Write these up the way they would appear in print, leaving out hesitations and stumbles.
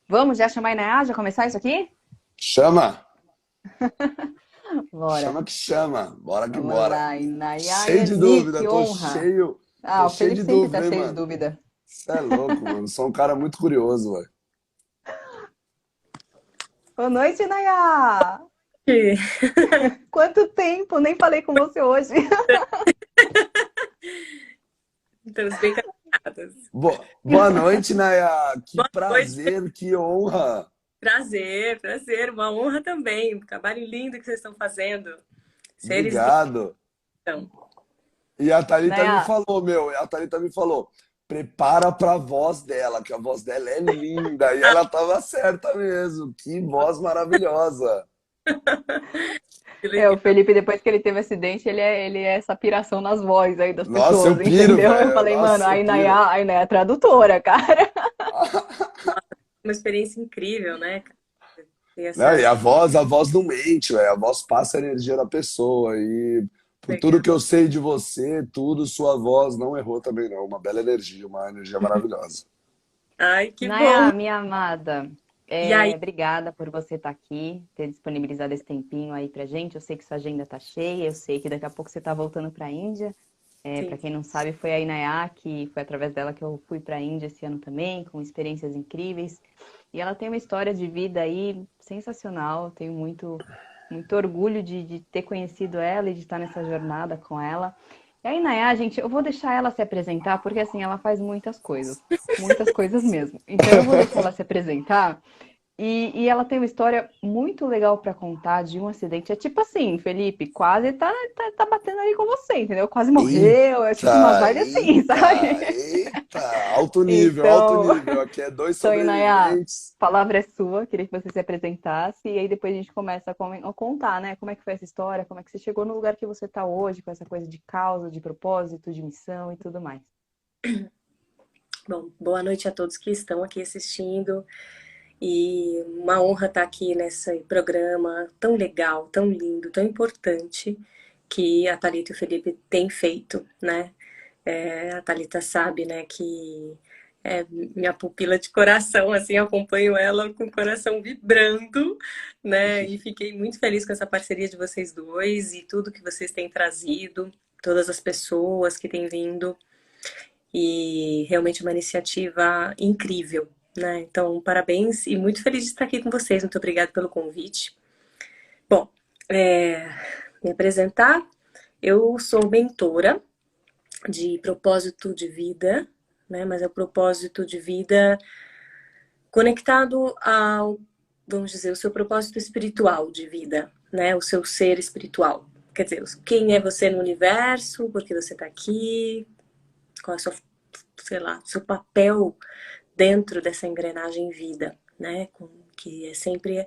Vamos já chamar a Inaiá? Já começar isso aqui? Chama! Bora. Chama que chama! Bora que Vamos bora! lá, Inaiá Cheio e de Ani, dúvida, que honra. tô Ah, o cheio Felipe de sempre tá dúvida, hein, cheio de mano? dúvida. Você é louco, mano. Sou um cara muito curioso, velho. Boa noite, Inaiá! Que- Quanto tempo? Nem falei com você hoje. Estamos bem conectadas. Boa noite, Naya. Que Boa noite, prazer, que honra. prazer, prazer, uma honra também. Um trabalho lindo que vocês estão fazendo. Seres de Obrigado. então. E a Thalita me Inaiá, falou, a Thalita me falou, prepara pra voz dela, que a voz dela é linda. E ela tava certa mesmo. Que voz maravilhosa. Que o legal. Felipe, depois que ele teve acidente, ele é essa piração nas vozes aí das Nossa, pessoas, eu piro, entendeu? Eu velho. falei, mano, Nossa, eu piro. A Inaiá é tradutora, cara. Uma experiência incrível, né, cara? E Né? essa E a voz não mente, velho. A voz passa a energia da pessoa. E por tudo legal. que eu sei de você, tudo, sua voz não errou também, não. Uma bela energia, uma energia maravilhosa. Ai, que bom. Nayá, minha amada, E aí, obrigada por você estar aqui, ter disponibilizado esse tempinho aí pra gente. Eu sei que sua agenda tá cheia, eu sei que daqui a pouco você tá voltando pra Índia. Para sim. quem não sabe, foi a Inayá que foi através dela que eu fui pra Índia esse ano também, com experiências incríveis. E ela tem uma história de vida aí sensacional. Tenho muito orgulho de ter conhecido ela e de estar nessa jornada com ela. E aí, Nayá, gente, eu vou deixar ela se apresentar, porque assim, ela faz muitas coisas mesmo. Então eu vou deixar ela se apresentar e ela tem uma história muito legal para contar de um acidente. É tipo assim, Felipe, quase tá batendo aí com você, entendeu? Quase morreu, é tipo umas Eita, vibes assim, sabe? eita. Alto nível, alto Então, nível. Aqui é dois então, Inayá, a sobreviventes. palavra é sua, queria que você se apresentasse e aí depois a gente começa a contar, né? Como é que foi essa história, como é que você chegou no lugar que você tá hoje, com essa coisa de causa, de propósito, de missão e tudo mais. Bom, boa noite a todos que estão aqui assistindo. E uma honra estar aqui nesse programa tão legal, tão lindo, tão importante que a Thalita e o Felipe têm feito, né? A Thalita sabe, né, que é minha pupila de coração, assim, eu acompanho ela com o coração vibrando, né? E fiquei muito feliz com essa parceria de vocês dois e tudo que vocês têm trazido, todas as pessoas que têm vindo. E realmente uma iniciativa incrível, né? Então, parabéns e muito feliz de estar aqui com vocês. Muito obrigada pelo convite. Bom, me apresentar, eu sou mentora de propósito de vida, né? Mas é o propósito de vida conectado ao, vamos dizer, o seu propósito espiritual de vida, né? O seu ser espiritual. Quer dizer, quem é você no universo, por que você está aqui, qual é o seu, sei lá, seu papel dentro dessa engrenagem vida, né? Que é sempre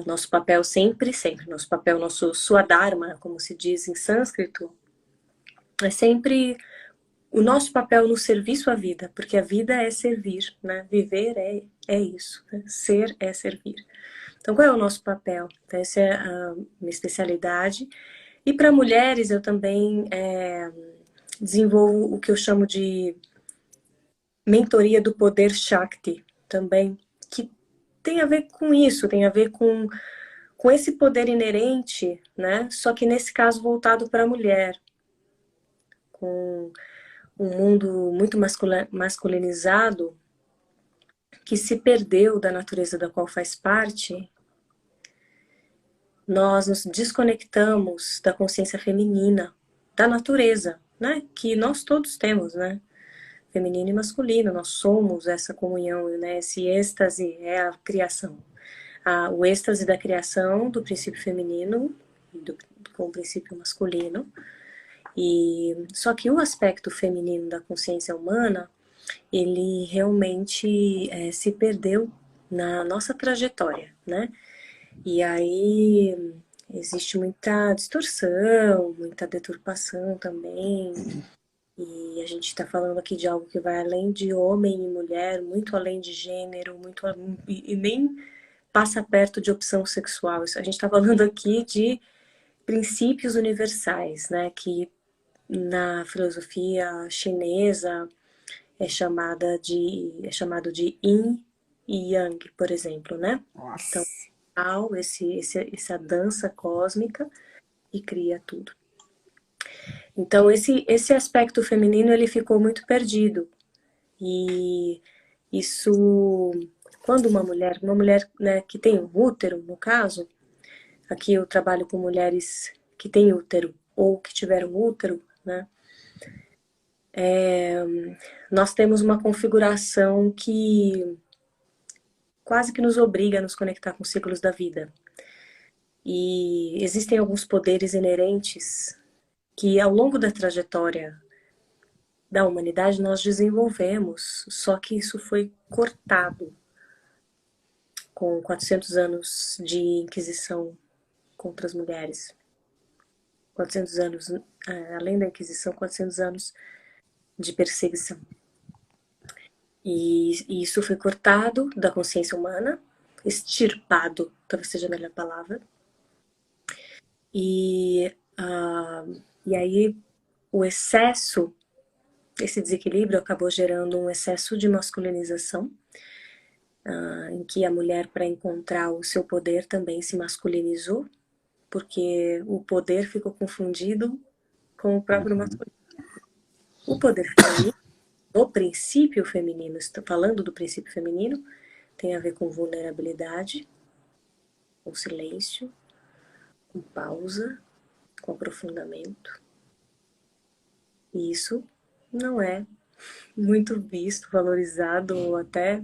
nosso papel, sempre, nosso papel, nosso Swadharma, como se diz em sânscrito, é sempre o nosso papel no serviço à vida, porque a vida é servir, né? Viver é isso, né? Ser é servir. Então, qual é o nosso papel? Então, essa é a minha especialidade. E para mulheres, eu também desenvolvo o que eu chamo de mentoria do poder Shakti, também, que tem a ver com isso, tem a ver com esse poder inerente, né? Só que nesse caso voltado para a mulher, com um mundo muito masculinizado que se perdeu da natureza da qual faz parte, nós nos desconectamos da consciência feminina, da natureza, né? Que nós todos temos, né? Feminino e masculino, nós somos essa comunhão, né? Esse êxtase é a criação. O êxtase da criação do princípio feminino com o princípio masculino. E só que o aspecto feminino da consciência humana, ele realmente se perdeu na nossa trajetória, né? E aí existe muita distorção, muita deturpação também. E a gente está falando aqui de algo que vai além de homem e mulher, muito além de gênero, e nem passa perto de opção sexual. Isso, a gente está falando aqui de princípios universais, né? Que na filosofia chinesa é chamado de Yin e yang, por exemplo, né? Nossa. Então, essa dança cósmica e cria tudo. Então, esse aspecto feminino, ele ficou muito perdido. E isso, quando uma mulher, né, que tem um útero, no caso, aqui eu trabalho com mulheres que têm útero ou que tiveram útero, né? Nós temos uma configuração que quase que nos obriga a nos conectar com os ciclos da vida. E existem alguns poderes inerentes que ao longo da trajetória da humanidade nós desenvolvemos, só que isso foi cortado com 400 anos de Inquisição contra as mulheres. 400 anos, além da Inquisição, 400 anos de perseguição. E isso foi cortado da consciência humana, extirpado, talvez seja a melhor palavra. E aí o excesso, esse desequilíbrio acabou gerando um excesso de masculinização, em que a mulher, para encontrar o seu poder, também se masculinizou, porque o poder ficou confundido com o próprio masculino. O poder feminino, o princípio feminino, estou falando do princípio feminino, tem a ver com vulnerabilidade, com silêncio, com pausa, com aprofundamento. E isso não é muito visto, valorizado ou até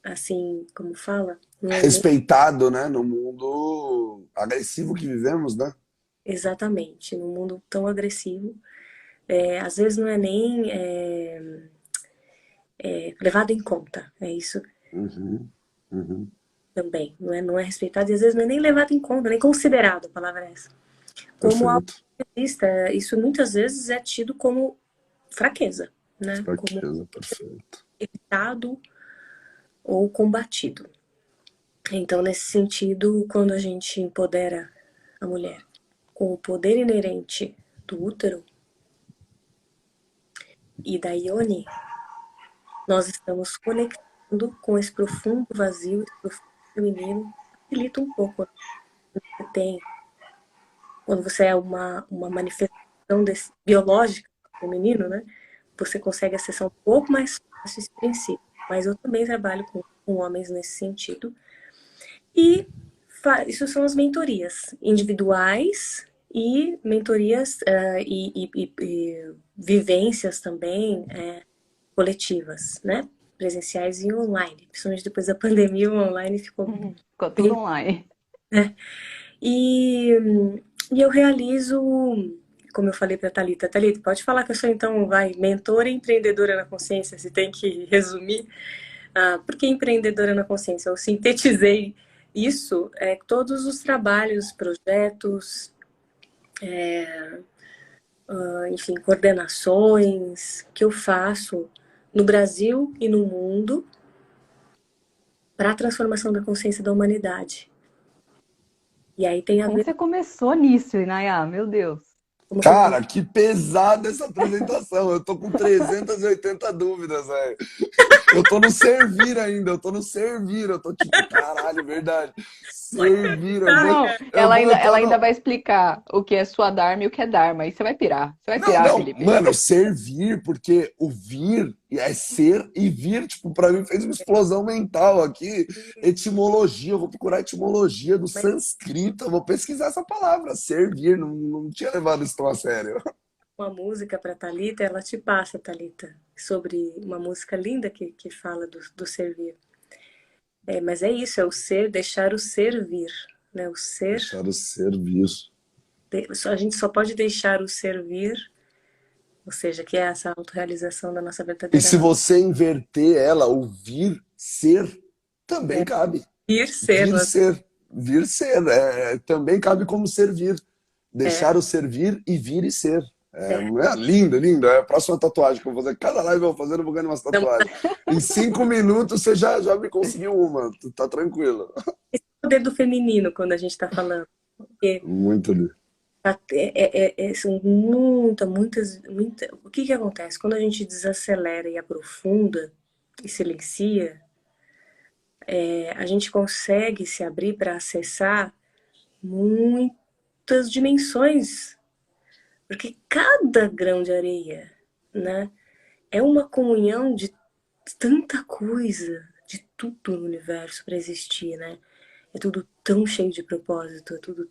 assim, como fala? Não é Respeitado, né? No mundo agressivo que vivemos, né? exatamente, num mundo tão agressivo. Às vezes não é nem levado em conta, é isso Uhum, uhum. também. Não é respeitado e às vezes não é nem levado em conta, nem considerado, a palavra é essa. Como algo Perfeito. isso muitas vezes é tido como fraqueza, né? Como Fraqueza, perfeito. evitado ou combatido. Então, nesse sentido, quando a gente empodera a mulher com o poder inerente do útero e da Ione, nós estamos conectando com esse profundo vazio, esse profundo feminino, facilita um pouco. Quando você é uma manifestação biológica feminino, né? Você consegue acessar um pouco mais fácil esse princípio. Mas eu também trabalho com homens nesse sentido. E isso são as mentorias individuais e mentorias e vivências também coletivas, né? Presenciais e online. Principalmente depois da pandemia, o online ficou Ficou tudo online. E eu realizo, como eu falei para a Thalita, pode falar que eu sou então, mentora e empreendedora na consciência, se tem que resumir. Por que empreendedora na consciência? Eu sintetizei isso, todos os trabalhos, projetos, enfim, coordenações que eu faço no Brasil e no mundo para a transformação da consciência da humanidade. E aí tem a Como ver você começou nisso, Inaya? Meu Deus. Cara, que pesada essa apresentação. Eu tô com 380 dúvidas, velho. Eu tô no servir ainda, eu tô no servir. Eu tô tipo, caralho, verdade. Servir, eu vou. Não, Eu vou, eu tô ela ainda no... vai explicar o que é sua Dharma e o que é Dharma. Aí você vai pirar. Você vai Não, pirar, não, Felipe. mano, servir, porque o vir é ser e vir, tipo, pra mim fez uma explosão mental aqui. Etimologia, eu vou procurar a etimologia do sânscrito, eu vou pesquisar essa palavra, servir, não tinha levado isso tão a sério. uma música para Thalita, ela te passa, Thalita, sobre uma música linda que fala do servir. Mas é isso, é o ser, deixar o ser vir, né? O ser, Deixar o servir. a gente só pode deixar o ser vir, ou seja, que é essa autorrealização da nossa E verdadeira se você inverter ela, o vir ser, também cabe. vir ser, Vir ser, vir ser, também cabe como servir. Deixar o servir e vir e ser. Lindo, lindo. É a próxima tatuagem que eu vou fazer. Cada live eu vou fazer, eu vou ganhar umas tatuagens. Em 5 minutos você já me conseguiu uma. Tá tranquilo. esse poder do feminino quando a gente está falando. Porque Muito lindo. São muitas. O que que acontece? Quando a gente desacelera e aprofunda e silencia, a gente consegue se abrir para acessar muitas dimensões, porque cada grão de areia, né, é uma comunhão de tanta coisa, de tudo no universo para existir, né? É tudo tão cheio de propósito, é tudo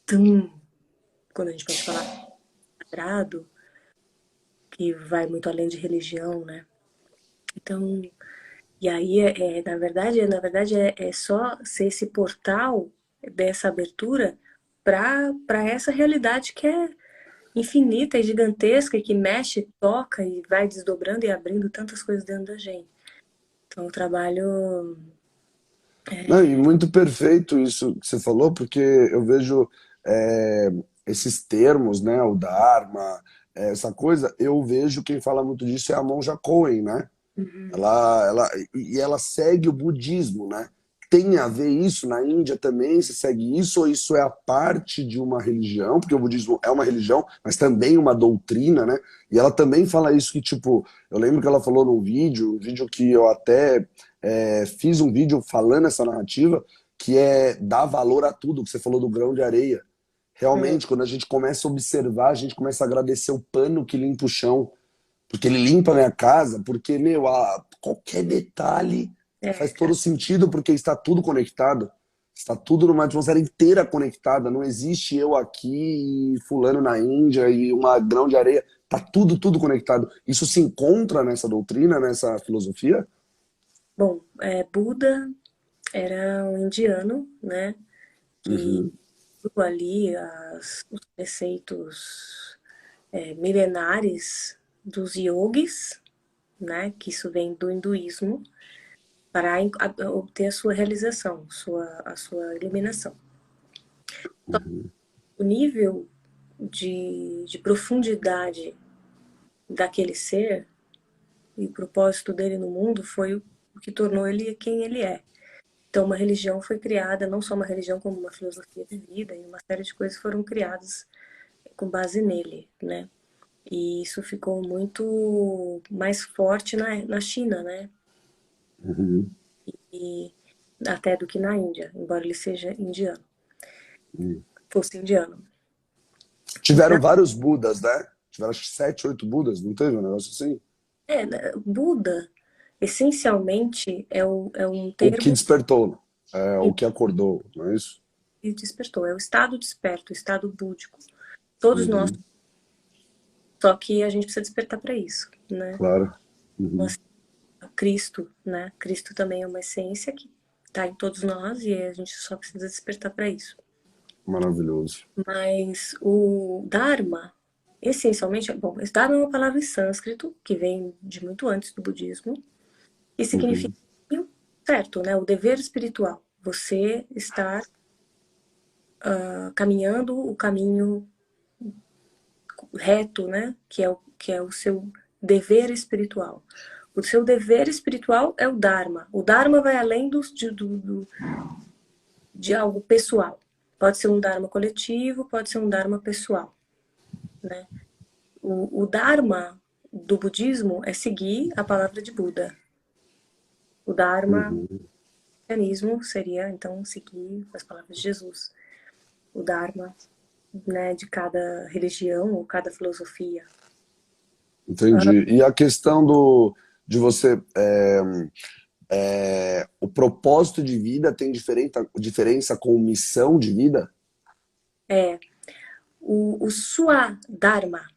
tão, quando a gente pode falar sagrado, que vai muito além de religião, né? Então, e aí na verdade é só ser esse portal dessa abertura para essa realidade que é infinita e gigantesca e que mexe, toca e vai desdobrando e abrindo tantas coisas dentro da gente. Então, o trabalho Não, e muito perfeito isso que você falou, porque eu vejo é, esses termos, né, o Dharma, essa coisa, eu vejo quem fala muito disso é a Monja Coen, né? uhum, Ela segue o budismo, né? Tem a ver isso na Índia também? Se segue isso ou isso é a parte de uma religião? Porque o budismo é uma religião, mas também uma doutrina, né? E ela também fala isso que, tipo, eu lembro que ela falou num vídeo, um vídeo que eu até fiz um vídeo falando essa narrativa, que é dar valor a tudo, que você falou do grão de areia. uhum, Realmente, quando a gente começa a observar, a gente começa a agradecer o pano que limpa o chão, porque ele limpa a minha casa, porque, meu, qualquer detalhe faz todo cara. sentido, porque está tudo conectado. Está tudo numa atmosfera inteira conectada. Não existe eu aqui e fulano na Índia e uma grão de areia. Está tudo conectado. Isso se encontra nessa doutrina, nessa filosofia? Bom, Buda era um indiano, né? Que Uhum, viu ali os preceitos milenares dos yogis, né? Que isso vem do hinduísmo, para obter a sua realização, a sua iluminação. uhum, O nível de profundidade daquele ser e o propósito dele no mundo foi o que tornou ele quem ele é. Então, uma religião foi criada, não só uma religião, como uma filosofia de vida, e uma série de coisas foram criadas com base nele, né? E isso ficou muito mais forte na China, né? uhum, E até do que na Índia, embora ele seja indiano, uhum. fosse indiano. Tiveram vários Budas, né? Tiveram acho que 7, 8 Budas, não teve um negócio assim? Né, Buda, essencialmente, é um O que termo despertou, o que acordou, não é isso? que despertou, é o estado desperto, o estado búdico. Todos nós, Uhum, só que a gente precisa despertar para isso, né? claro. Então, Uhum, assim, Cristo, né? Cristo também é uma essência que está em todos nós e a gente só precisa despertar para isso. maravilhoso. Mas o Dharma, essencialmente, bom, esse Dharma é uma palavra em sânscrito que vem de muito antes do budismo e significa Uhum, certo, né? O dever espiritual. Você estar caminhando o caminho reto, né? Que é o seu dever espiritual. O seu dever espiritual é o Dharma. O Dharma vai além de algo pessoal. Pode ser um Dharma coletivo, pode ser um Dharma pessoal, né? O Dharma do budismo é seguir a palavra de Buda. O Dharma do uhum. cristianismo seria, então, seguir as palavras de Jesus. O Dharma, né, de cada religião ou cada filosofia. Entendi. E a questão de você. O propósito de vida tem diferença com missão de vida? É, o Swadharma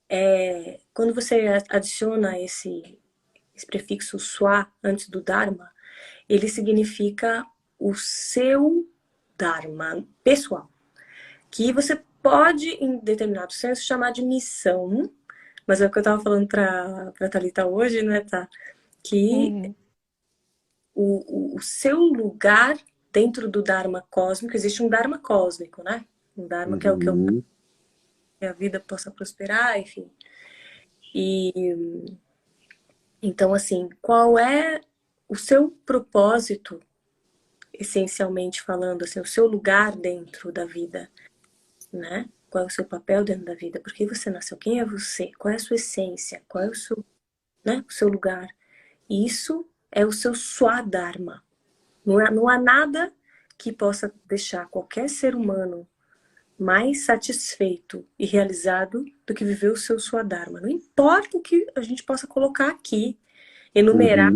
é quando você adiciona esse prefixo Swa antes do Dharma, ele significa o seu Dharma pessoal, que você pode, em determinado senso, chamar de missão, mas é o que eu estava falando para Thalita hoje, né, tá? Que Uhum. o seu lugar dentro do Dharma cósmico, existe um Dharma cósmico, né? Um Dharma que é o que Uhum, a vida possa prosperar, enfim. E então, assim, qual é o seu propósito, essencialmente falando, assim, o seu lugar dentro da vida? né? Qual é o seu papel dentro da vida? Por que você nasceu? Quem é você? Qual é a sua essência? Qual é o seu, né, o seu lugar? Isso é o seu Swadharma. Não há nada que possa deixar qualquer ser humano mais satisfeito e realizado do que viver o seu Swadharma. Não importa o que a gente possa colocar aqui, enumerar,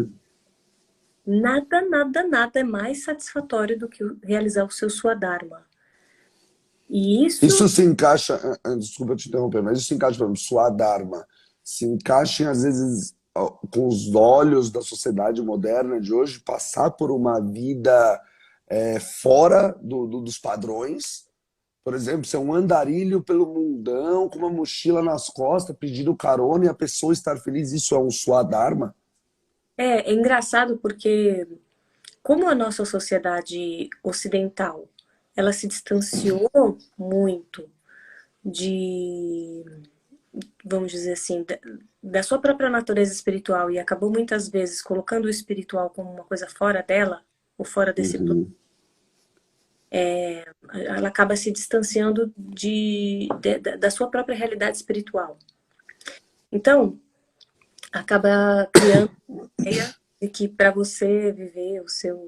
nada, nada, nada é mais satisfatório do que realizar o seu Swadharma. E Isso se encaixa, desculpa te interromper, mas isso se encaixa, por exemplo, Swadharma, se encaixa às vezes com os olhos da sociedade moderna de hoje, passar por uma vida fora dos padrões, por exemplo, ser um andarilho pelo mundão, com uma mochila nas costas, pedindo carona e a pessoa estar feliz, isso é um Swadharma? é engraçado porque como a nossa sociedade ocidental, ela se distanciou muito de, vamos dizer assim, da sua própria natureza espiritual e acabou muitas vezes colocando o espiritual como uma coisa fora dela, ou fora desse plano, ela acaba se distanciando da sua própria realidade espiritual. Então, acaba criando uma ideia de que para você viver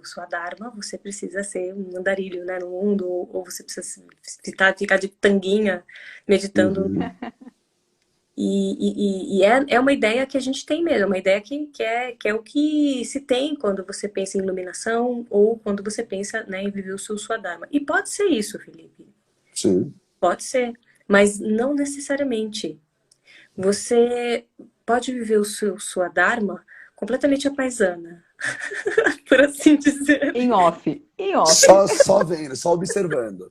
sua Dharma, você precisa ser um andarilho, né, no mundo, ou você precisa ficar de tanguinha meditando. É uma ideia que a gente tem mesmo, é uma ideia que é o que se tem quando você pensa em iluminação ou quando você pensa, né, em viver o seu Swadharma. E pode ser isso, Felipe. Sim. Pode ser, mas não necessariamente. Você pode viver o seu Swadharma completamente à paisana, por assim dizer. Em off. Só vendo, só observando.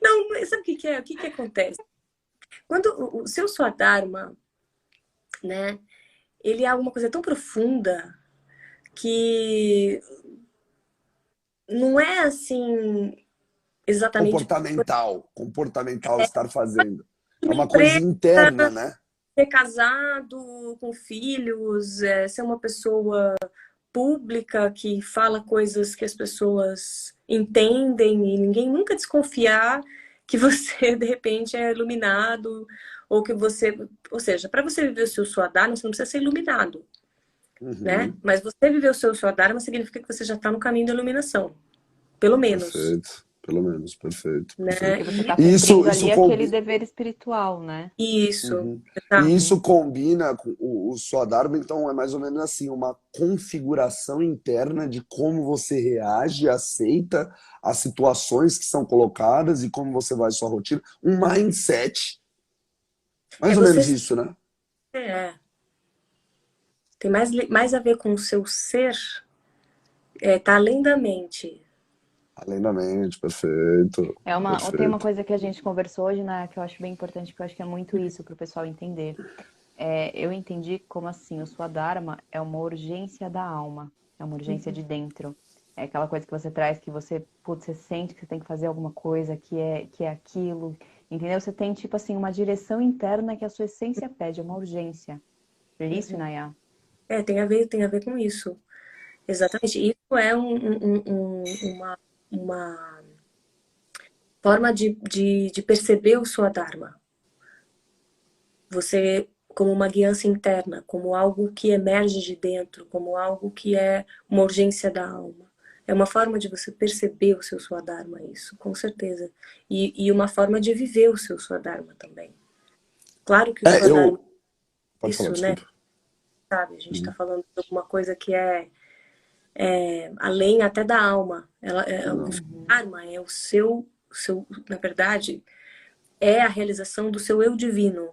Não, mas sabe o que é? O que acontece? Quando o seu Swadharma, né, ele é alguma coisa tão profunda que não é assim exatamente Comportamental estar fazendo. É uma coisa interna, né? ser casado, com filhos, ser uma pessoa pública que fala coisas que as pessoas entendem e ninguém nunca desconfiar que você de repente é iluminado ou que você, ou seja, para você viver o seu Swadharma, você não precisa ser iluminado, né? Mas você viver o seu Swadharma significa que você já está no caminho da iluminação, pelo menos. Perfeito, pelo menos, perfeito. Né? Porque você está cumprindo ali aquele dever espiritual, né? Isso. E isso combina com o Swadharma, então é mais ou menos assim, uma configuração interna de como você reage, aceita as situações que são colocadas e como você vai sua rotina. Um mindset. Mais ou menos isso, né? Tem mais a ver com o seu ser, tá além da mente. Além da mente, perfeito. Tem uma coisa que a gente conversou hoje, né, que eu acho bem importante, que eu acho que é muito isso para o pessoal entender. Eu entendi como assim, o Swadharma é uma urgência da alma, é uma urgência de dentro. É aquela coisa que você traz, que você sente que você tem que fazer alguma coisa, que é aquilo, entendeu? Você tem, tipo assim, uma direção interna que a sua essência pede, é uma urgência. É isso, Inayá? Tem a ver com isso. Exatamente. Isso é uma forma de perceber o Swadharma. Você, como uma guiança interna, como algo que emerge de dentro, como algo que é uma urgência da alma. É uma forma de você perceber o seu Swadharma, isso, com certeza. E uma forma de viver o seu Swadharma também. Claro que o Swadharma Pode isso, falar, né? Sabe, a gente está falando de alguma coisa que é além até da alma. O Swadharma é o seu, na verdade, é a realização do seu eu divino.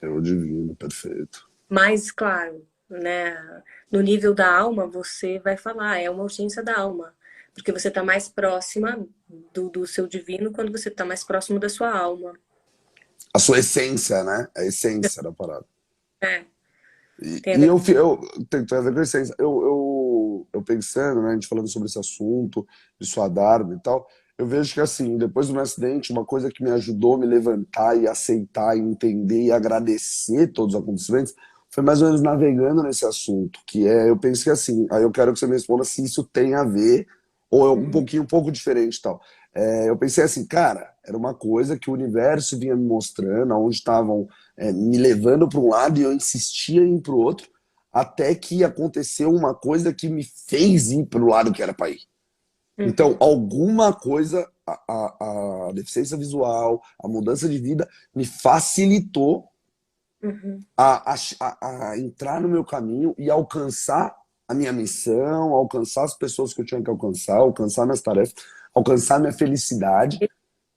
Eu divino, perfeito. Mas, claro, né, no nível da alma, você vai falar, é uma urgência da alma. Porque você está mais próxima do seu divino quando você está mais próximo da sua alma. A sua essência, né? A essência da parada. Tem a ver com a essência. Eu pensando, né, a gente falando sobre esse assunto, de Swadharma e tal, eu vejo que, assim, depois do meu acidente, uma coisa que me ajudou a me levantar e aceitar, e entender e agradecer todos os acontecimentos foi mais ou menos navegando nesse assunto, eu penso que, assim, aí eu quero que você me responda se isso tem a ver ou é um pouco diferente e tal. Eu pensei assim, cara, era uma coisa que o universo vinha me mostrando, aonde estavam me levando para um lado e eu insistia em ir para o outro, até que aconteceu uma coisa que me fez ir para o lado que era para ir. Então, Uhum, alguma coisa, a deficiência visual, a mudança de vida, me facilitou uhum. a entrar no meu caminho e alcançar a minha missão, alcançar as pessoas que eu tinha que alcançar, alcançar minhas tarefas, alcançar minha felicidade.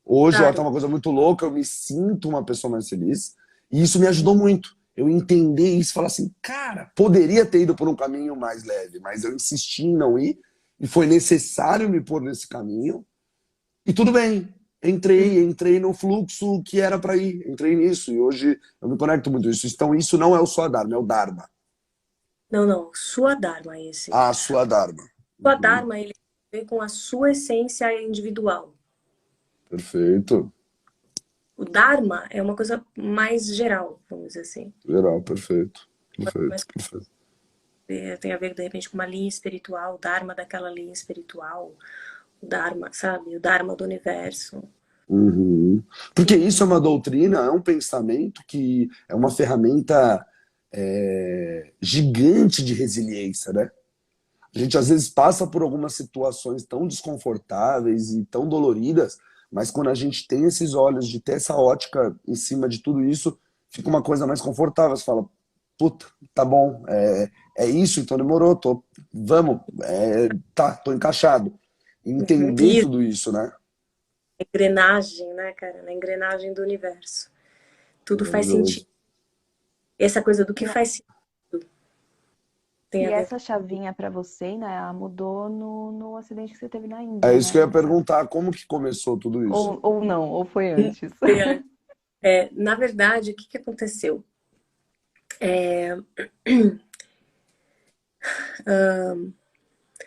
Hoje ela tá Claro. uma coisa muito louca, eu me sinto uma pessoa mais feliz. E isso me ajudou muito. Eu entender isso, falar assim, cara, poderia ter ido por um caminho mais leve, mas eu insisti em não ir, e foi necessário me pôr nesse caminho, e tudo bem. Entrei no fluxo que era para ir, entrei nisso, e hoje eu me conecto muito com isso. Então, isso não é o sua Dharma, é o Dharma. Não, não. Sua Dharma é esse. A sua Dharma. Sua Uhum. Dharma, ele tem a ver com a sua essência individual. Perfeito. O Dharma é uma coisa mais geral, vamos dizer assim. Geral, perfeito. Perfeito, Mas perfeito. tem a ver, de repente, com uma linha espiritual, o Dharma daquela linha espiritual, o Dharma, sabe? O Dharma do universo. Uhum. Porque isso é E uma doutrina, é um pensamento que é uma ferramenta gigante de resiliência, né? A gente às vezes passa por algumas situações tão desconfortáveis e tão doloridas, mas quando a gente tem esses olhos de ter essa ótica em cima de tudo isso, fica uma coisa mais confortável. Você fala, puta, tá bom, é isso, então demorou, vamos, tô encaixado. uhum. Entender E tudo isso, né? a engrenagem, né, cara? Na engrenagem do universo. Tudo faz sentido. Maravilhoso. Essa coisa do que faz sentido tem E a ver com. essa chavinha para você, né, ela mudou no acidente que você teve na É Índia, isso que eu ia né? perguntar, como que começou tudo isso? Ou não, ou foi antes. Na verdade, o que que aconteceu?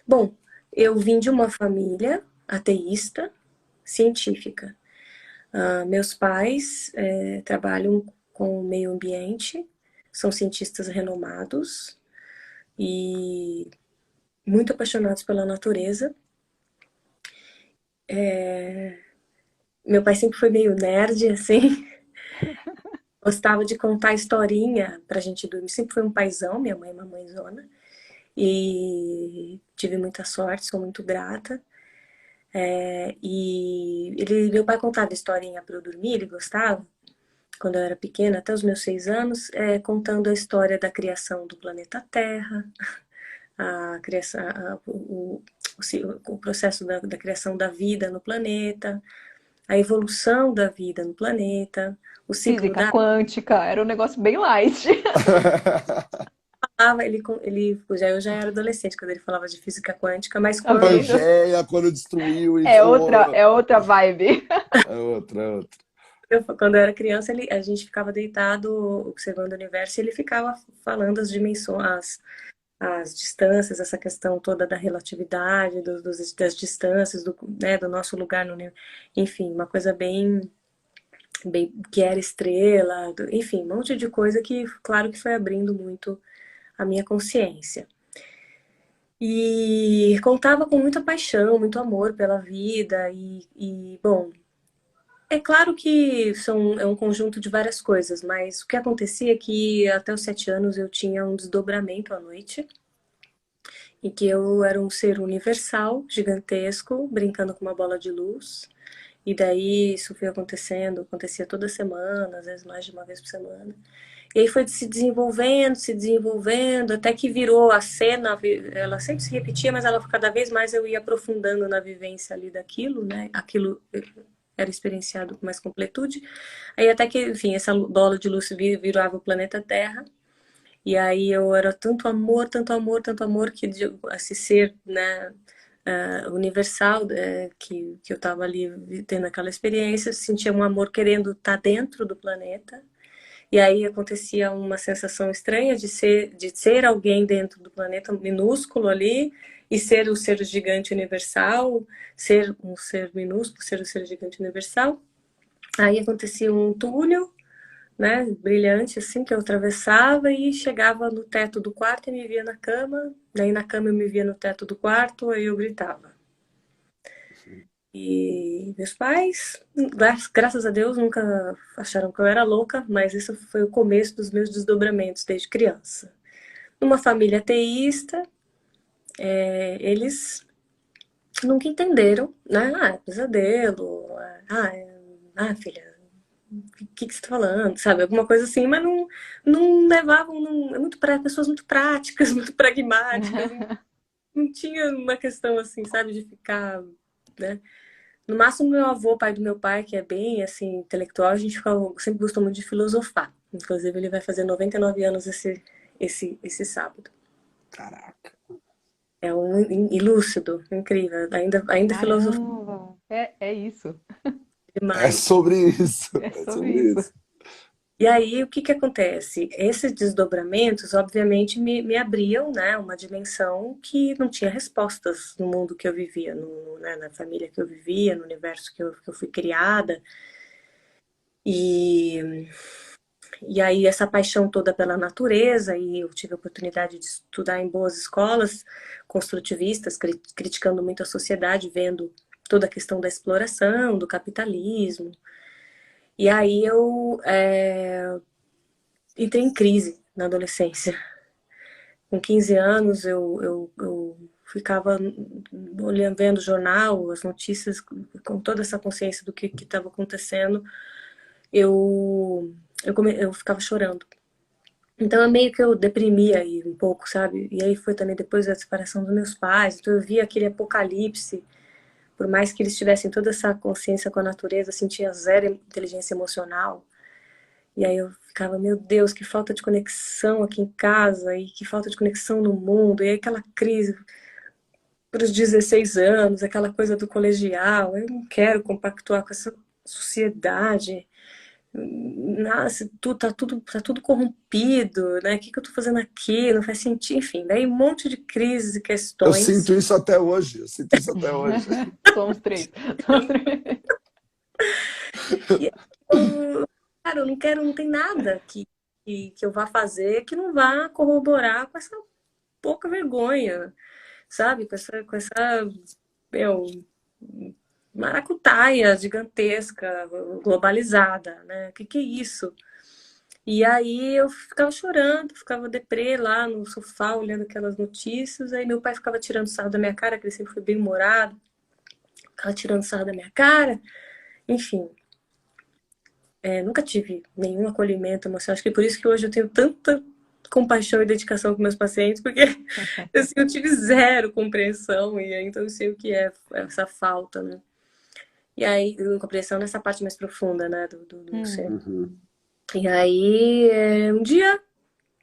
Bom, eu vim de uma família ateísta, científica. Meus pais trabalham com o meio ambiente, são cientistas renomados e muito apaixonados pela natureza. Meu pai sempre foi meio nerd, assim, gostava de contar historinha pra gente dormir. Sempre foi um paizão, minha mãe é uma mãezona. E tive muita sorte, sou muito grata. Meu pai contava historinha para eu dormir, ele gostava, quando eu era pequena, até os meus 6 anos, contando a história da criação do planeta Terra, a criação, o processo da criação da vida no planeta, a evolução da vida no planeta, o ciclo Física da quântica, era um negócio bem light. água. Eu já era adolescente quando ele falava de física quântica, mas Tá quando vendo? Pangeia, quando destruiu e É outra vibe. é outra, é outra. quando eu era criança, a gente ficava deitado observando o universo e ele ficava falando as dimensões, as distâncias, essa questão toda da relatividade, das distâncias, né, do nosso lugar no universo. Enfim, uma coisa bem que era estrela, enfim, um monte de coisa que, claro, que foi abrindo muito a minha consciência. E contava com muita paixão, muito amor pela vida bom, é claro que é um conjunto de várias coisas, mas o que acontecia é que até os 7 anos eu tinha um desdobramento à noite, em que eu era um ser universal, gigantesco, brincando com uma bola de luz. E daí isso foi acontecendo, acontecia toda semana, às vezes mais de uma vez por semana. E aí foi se desenvolvendo, até que virou a cena, ela sempre se repetia, mas ela cada vez mais eu ia aprofundando na vivência ali daquilo, né? Aquilo era experienciado com mais completude. Aí até que, enfim, essa bola de luz virava o planeta Terra. E aí eu era tanto amor, tanto amor, tanto amor, que esse ser, né, universal, que eu estava ali tendo aquela experiência, eu sentia um amor querendo estar dentro do planeta. E aí acontecia uma sensação estranha de ser alguém dentro do planeta minúsculo ali e ser o ser gigante universal, ser um ser minúsculo, ser o ser gigante universal. Aí acontecia um túnel, né, brilhante assim, que eu atravessava e chegava no teto do quarto e me via na cama. Daí na cama eu me via no teto do quarto, aí eu gritava. E meus pais, graças a Deus, nunca acharam que eu era louca, mas isso foi o começo dos meus desdobramentos desde criança. Numa família ateísta, eles nunca entenderam, né? Ah, é pesadelo, filha, o que você tá falando, sabe? Alguma coisa assim, mas não levavam, é muito pessoas muito práticas, muito pragmáticas, não tinha uma questão assim, sabe, de ficar, né? No máximo, meu avô, pai do meu pai, que é bem, assim, intelectual, a gente sempre gostou muito de filosofar. Inclusive, ele vai fazer 99 anos esse sábado. Caraca. É um ilúcido, incrível, ainda filosofa Caramba! É isso. É demais. sobre isso. É É sobre sobre isso. isso. E aí, o que que acontece? Esses desdobramentos, obviamente, me abriam, né, uma dimensão que não tinha respostas no mundo que eu vivia, né, na família que eu vivia, no universo que eu fui criada. E E aí, essa paixão toda pela natureza, e eu tive a oportunidade de estudar em boas escolas construtivistas, criticando muito a sociedade, vendo toda a questão da exploração, do capitalismo. E aí eu entrei em crise na adolescência. Com 15 anos, eu ficava olhando, vendo o jornal, as notícias, com toda essa consciência do que estava acontecendo, eu ficava chorando. Então, é meio que eu deprimia aí um pouco, sabe? E aí foi também depois da separação dos meus pais. Então, eu via aquele apocalipse. Por mais que eles tivessem toda essa consciência com a natureza, eu sentia zero inteligência emocional. E aí eu ficava, meu Deus, que falta de conexão aqui em casa e que falta de conexão no mundo. E aí aquela crise para os 16 anos, aquela coisa do colegial. Eu não quero compactuar com essa sociedade. Nossa, tá tudo corrompido, né? O que que eu tô fazendo aqui? Não faz sentido, enfim, daí um monte de crises e Eu questões. sinto isso até hoje. Eu sinto isso até hoje. Somos três. Somos três. E cara, eu não quero, não tem nada que eu vá fazer que não vá corroborar com essa pouca vergonha, sabe? Com essa, meu, maracutaia gigantesca, globalizada, né? Que é isso? E aí eu ficava chorando, ficava deprê lá no sofá, olhando aquelas notícias. Aí meu pai ficava tirando sarro da minha cara, que ele sempre foi bem humorado, ficava tirando sarro da minha cara. Enfim, nunca tive nenhum acolhimento emocional. Acho que por isso que hoje eu tenho tanta compaixão e dedicação com meus pacientes, porque assim, eu tive zero compreensão, e aí, então eu sei o que é essa falta, né? E aí, compreensão nessa parte mais profunda, né, do ser. Uhum. E aí, um dia,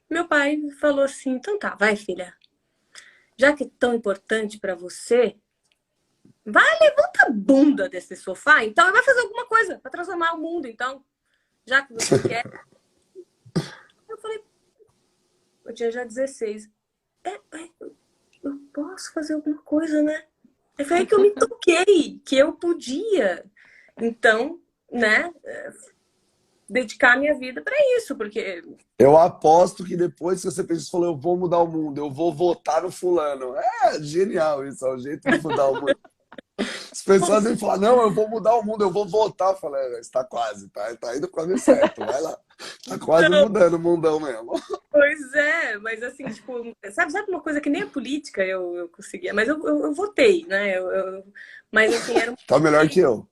meu pai falou assim: então tá, vai, filha. Já que é tão importante para você, vai, levanta a bunda desse sofá, então, e vai fazer alguma coisa para transformar o mundo, então, já que você quer. Eu falei, eu tinha já 16. Eu posso fazer alguma coisa, né? Foi aí que eu me toquei, que eu podia. Então, né, dedicar a minha vida para isso, porque Eu aposto que depois que você fez isso, falou, eu vou mudar o mundo, eu vou votar no fulano. É genial isso, é o jeito de mudar o mundo. As pessoas vêm falar, não, eu vou mudar o mundo, eu vou votar. Eu falei, está quase, tá indo para o caminho certo, vai lá. Tá quase não, mudando o mundão mesmo. pois é, mas assim, tipo, sabe uma coisa que nem a política eu conseguia, mas eu votei, né? Mas assim, era uma Tá coisa melhor que que eu.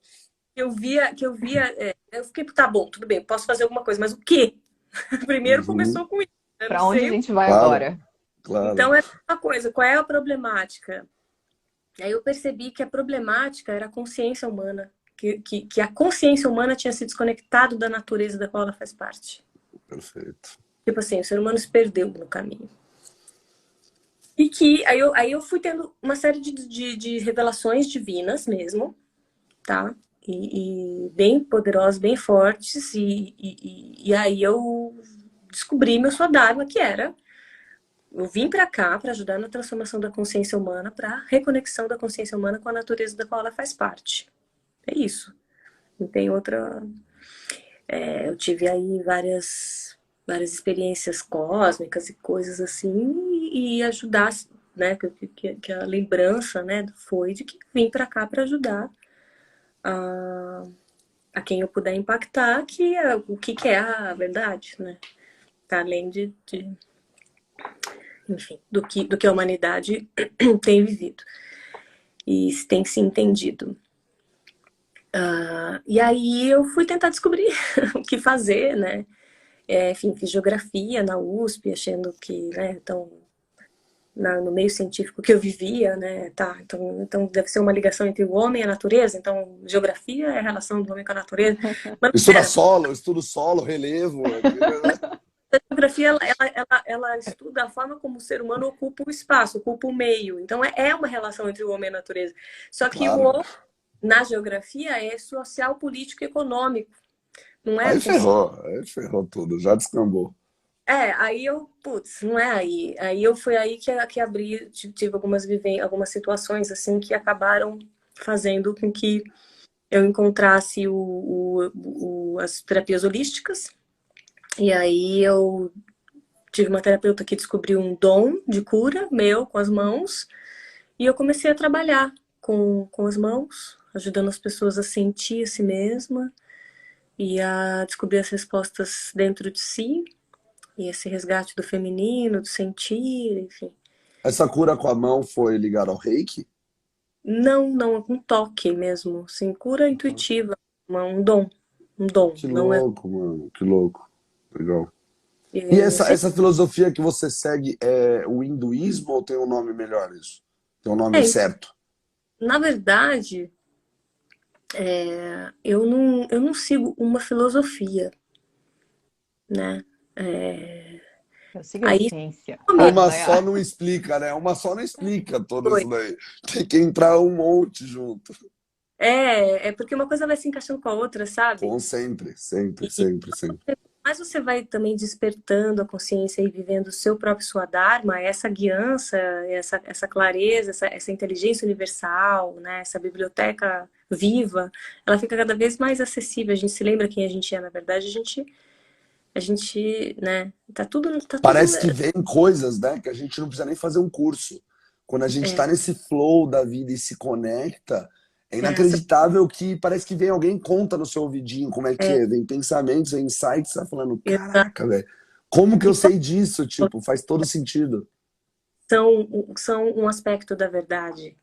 eu fiquei, tá bom, tudo bem, posso fazer alguma coisa, mas o quê? Primeiro Uhum. começou com isso, eu não Para onde a sei. gente vai Claro, agora? claro. Então é uma coisa, qual é a problemática? Aí eu percebi que a problemática era a consciência humana, que a consciência humana tinha se desconectado da natureza da qual ela faz parte. Perfeito. Tipo assim, o ser humano se perdeu no caminho. E que aí eu fui tendo uma série de revelações divinas mesmo, tá? E bem poderosas, bem fortes. E aí eu descobri meu Swadharma, que era eu vim para cá para ajudar na transformação da consciência humana, para reconexão da consciência humana com a natureza da qual ela faz parte. É isso. Não tem outra. Eu tive aí várias experiências cósmicas e coisas assim, e ajudar, né? Que a lembrança, né, foi de que vim para cá para ajudar a, a quem eu puder impactar, o que, que é a verdade, né? Tá além enfim, do que a humanidade tem vivido e tem se entendido. E aí eu fui tentar descobrir o que fazer, né? Enfim, fiz geografia na USP, achando que, né, então, no meio científico que eu vivia, né, tá, então deve ser uma ligação entre o homem e a natureza, então geografia é a relação do homem com a natureza. Mas não era. Estudo solo, relevo. A geografia, ela estuda a forma como o ser humano ocupa o espaço, ocupa o meio. Então, é uma relação entre o homem e a natureza. Só que o Claro. homem, na geografia, é social, político e econômico. Não é Aí ferrou tudo, já descambou. aí putz, não é aí. Foi aí que abri, tive algumas situações assim que acabaram fazendo com que eu encontrasse as terapias holísticas. E aí eu tive uma terapeuta que descobriu um dom de cura meu com as mãos. E eu comecei a trabalhar com as mãos, ajudando as pessoas a sentir a si mesma e a descobrir as respostas dentro de si. E esse resgate do feminino, do sentir, enfim. Essa cura com a mão foi ligada ao reiki? Não, é com toque mesmo. Assim, cura intuitiva, um dom. Um dom. Que Não é. louco, mano, que louco. Legal. E essa filosofia que você segue é o hinduísmo ou tem um nome melhor isso? Tem um nome É, certo? na verdade, eu não sigo uma filosofia, né? Eu sigo a Aí, essência. comigo, Uma só Nayara. não explica, né? Uma só não explica tudo foi. isso daí. Tem que entrar um monte junto. É porque uma coisa vai se encaixando com a outra, sabe? Com sempre, sempre, E sempre, sempre. mais você vai também despertando a consciência e vivendo o seu próprio Swadharma, essa guiança, essa clareza, essa inteligência universal, né? Essa biblioteca viva, ela fica cada vez mais acessível. A gente se lembra quem a gente é, na verdade, né? Tá tudo. Parece que vem coisas, né? Que a gente não precisa nem fazer um curso. Quando a gente É, tá nesse flow da vida e se conecta, é essa, inacreditável que parece que vem alguém e conta no seu ouvidinho como é que é, é. Vem pensamentos, vem insights, tá falando, essa- caraca, velho. Como que eu e sei disso? Tipo, faz todo sentido. são um aspecto da verdade.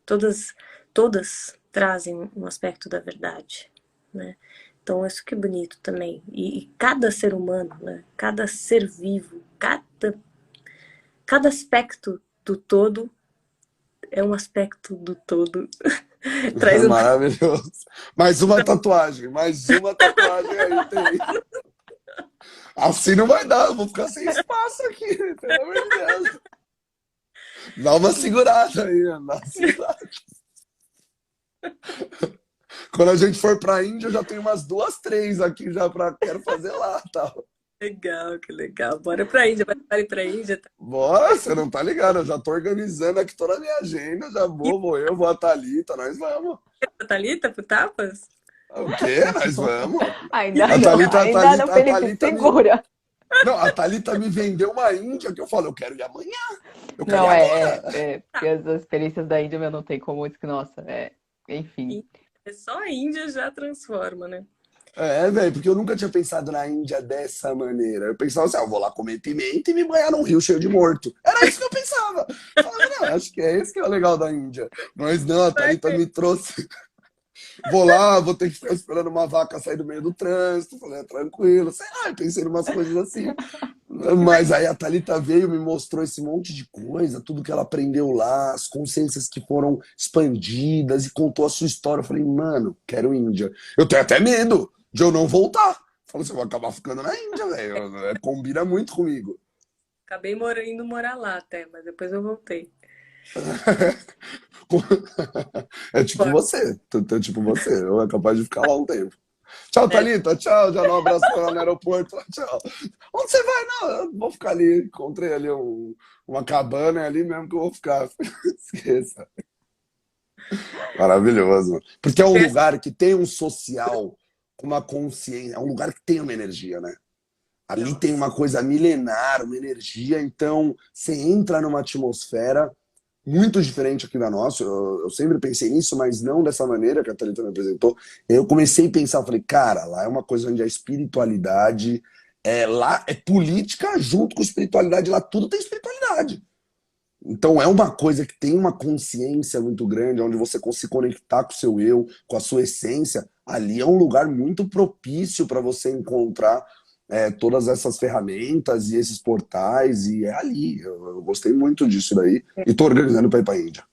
Todas, todas trazem um aspecto da verdade, né? Então, isso que é bonito também. E cada ser humano, né? Cada ser vivo, cada aspecto do todo é um aspecto do todo. Traz uma... Maravilhoso. Mais uma tatuagem aí tem. Assim não vai dar, eu vou ficar sem espaço aqui, pelo amor de Deus. Dá uma segurada aí, dá uma segurada. Quando a gente for pra Índia, eu já tenho umas duas, três aqui já pra quero fazer lá, tal. Legal, que legal. Bora pra Índia, vai pra Índia. Tá? Bora, você não tá ligado, eu já tô organizando aqui toda a minha agenda, já vou eu, vou a Thalita, nós vamos. Thalita, pro Tapas? O quê? Nós vamos. Ainda A não, Thalita, a ainda não, Thalita, a Felipe, Thalita me... segura. Não, a Thalita me vendeu uma Índia que eu falo, eu quero ir amanhã. Eu quero ir Não, agora. porque as experiências da Índia eu não tem como, nossa, enfim. É só a Índia já transforma, né? Velho, porque eu nunca tinha pensado na Índia dessa maneira. Eu pensava assim, eu vou lá comer pimenta e me banhar num rio cheio de morto. Era isso que eu pensava. Eu falava, não, acho que é esse que é o legal da Índia. Mas não, a Thalita me trouxe. Vou lá, vou ter que ficar esperando uma vaca sair do meio do trânsito. Falei, tranquilo. Sei lá, eu pensei em umas coisas assim. Mas aí a Thalita veio, me mostrou esse monte de coisa, tudo que ela aprendeu lá, as consciências que foram expandidas e contou a sua história. Eu falei, mano, quero Índia. Eu tenho até medo de eu não voltar. Falei, você vai acabar ficando na Índia, velho. Combina muito comigo. Acabei indo morar lá até, mas depois eu voltei. É tipo você. É tipo você. Eu é capaz de ficar lá um tempo. Tchau, Thalita. Tchau. Já dá um abraço pra ela no aeroporto. Tchau. Onde você vai? Não, eu vou ficar ali. Encontrei ali uma cabana ali mesmo que eu vou ficar. Esqueça. Maravilhoso. Porque é um lugar que tem um social com uma consciência. É um lugar que tem uma energia, né? Ali tem uma coisa milenar, uma energia. Então, você entra numa atmosfera muito diferente aqui da nossa. Eu sempre pensei nisso, mas não dessa maneira que a Thalita me apresentou. Eu comecei a pensar, falei, cara, lá é uma coisa onde a espiritualidade lá é política junto com espiritualidade, lá tudo tem espiritualidade. Então é uma coisa que tem uma consciência muito grande, onde você se conectar com o seu eu, com a sua essência. Ali é um lugar muito propício para você encontrar todas essas ferramentas e esses portais, e é ali. Eu gostei muito disso daí, e tô organizando para ir para a Índia.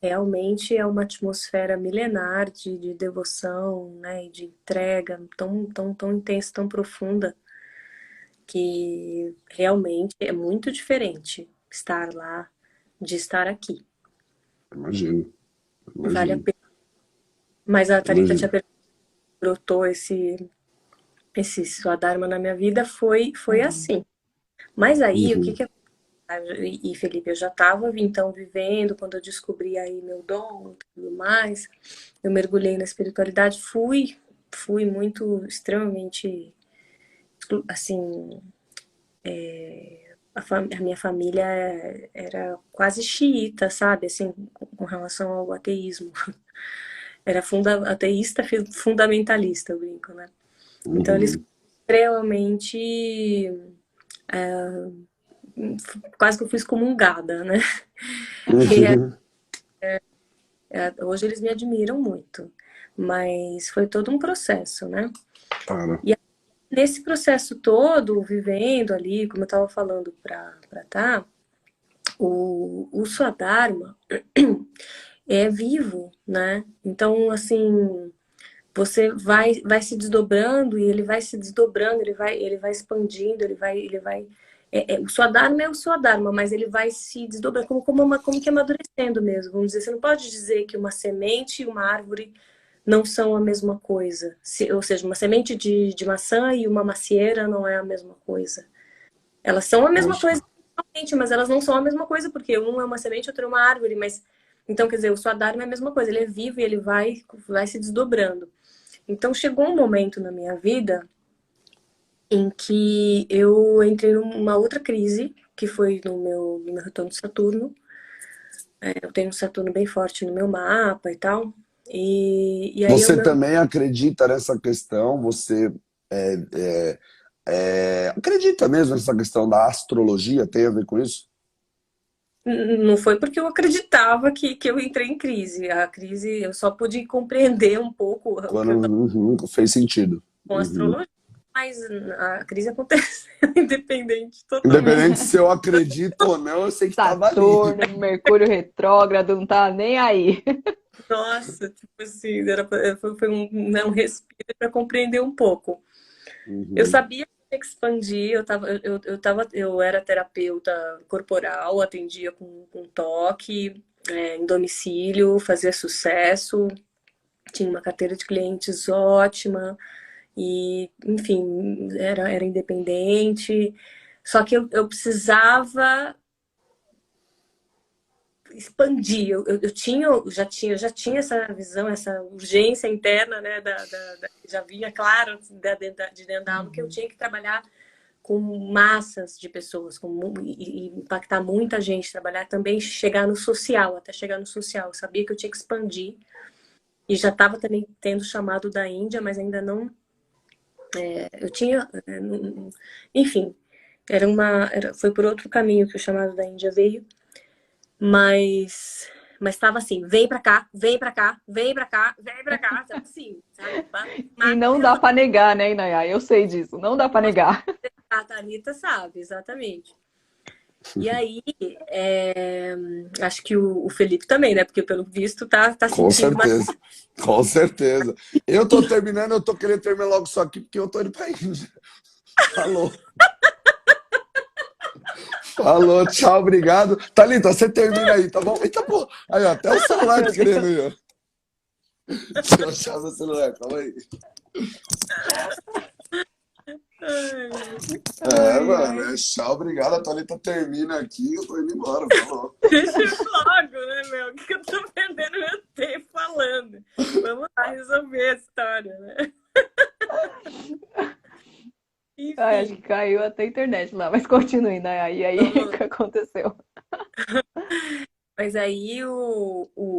Realmente é uma atmosfera milenar de devoção, né, e de entrega tão intensa, tão profunda, que realmente é muito diferente estar lá de estar aqui. Imagino. Vale a pena. Mas a Thalita tinha Imagino. brotou esse Swadharma na minha vida, foi assim. Mas aí, o que que e Felipe, eu já estava então vivendo, quando eu descobri aí meu dom e tudo mais, eu mergulhei na espiritualidade, fui muito, extremamente, assim, a minha família era quase xiita, sabe, assim, com relação ao ateísmo. Era ateísta fundamentalista, eu brinco, né? Então eles extremamente quase que eu fui excomungada, né? Hoje eles me admiram muito, mas foi todo um processo, né? Cara. E nesse processo todo, vivendo ali, como eu estava falando para o Swadharma é vivo, né? Então, assim, você vai se desdobrando e ele vai se desdobrando, ele vai expandindo, ele vai o Swadharma é o Swadharma, mas ele vai se desdobrando como que amadurecendo mesmo. Vamos dizer, você não pode dizer que uma semente e uma árvore não são a mesma coisa. Ou seja, uma semente de maçã e uma macieira não é a mesma coisa. Elas são a mesma Nossa. coisa, mas elas não são a mesma coisa, porque um é uma semente, outro é uma árvore. Mas então, quer dizer, o Swadharma é a mesma coisa, ele é vivo e ele vai se desdobrando. Então chegou um momento na minha vida em que eu entrei numa outra crise, que foi no meu retorno de Saturno. Eu tenho um Saturno bem forte no meu mapa e tal. E aí eu Você também acredita nessa questão? Você acredita mesmo nessa questão da astrologia? Tem a ver com isso? não foi porque eu acreditava que eu entrei em crise. A crise, eu só pude compreender um pouco o que eu Quando fez sentido. com astrologia, mas a crise aconteceu independente, totalmente. Independente se eu acredito ou não, eu sei que estava ali. Saturno, Mercúrio retrógrado, não tá nem aí. Nossa, tipo assim, foi um respiro para compreender um pouco. Eu sabia que tinha que expandir, eu era terapeuta corporal, atendia com toque, em domicílio, fazia sucesso, tinha uma carteira de clientes ótima, e, enfim, era independente. Só que eu precisava expandir. Eu já tinha essa visão, essa urgência interna, né? Já vinha claro de dentro da alma que eu tinha que trabalhar com massas de pessoas, e impactar muita gente, trabalhar também, chegar no social, até chegar no social. Eu sabia que eu tinha que expandir. E já estava também tendo chamado da Índia, mas ainda não. Eu tinha. Enfim, foi por outro caminho que o chamado da Índia veio. Mas estava assim, vem pra cá, vem pra cá, vem pra cá, vem pra cá, assim, sabe? E não dá pra negar, né, Inayá? Eu sei disso, não dá pra negar. A Thalita sabe, exatamente. E aí, acho que o Felipe também, né? Porque pelo visto tá Com sentindo certeza, com certeza. Eu tô terminando, eu tô querendo terminar logo isso aqui, porque eu tô indo pra Índia. Falou. Falou, tchau, obrigado. Thalita, você termina aí, tá bom? Eita, pô. Aí, ó, até o celular tá querendo ir, ó. Deixa eu achar meu celular, calma aí. Mano, tchau, obrigado. A Thalita termina aqui, eu tô indo embora, falou. Deixa eu logo, né, meu? Que eu tô perdendo meu tempo falando. Vamos lá resolver a história, né? Enfim. Acho que caiu até a internet lá, mas continue, Inayá. E aí, o que aconteceu? Mas aí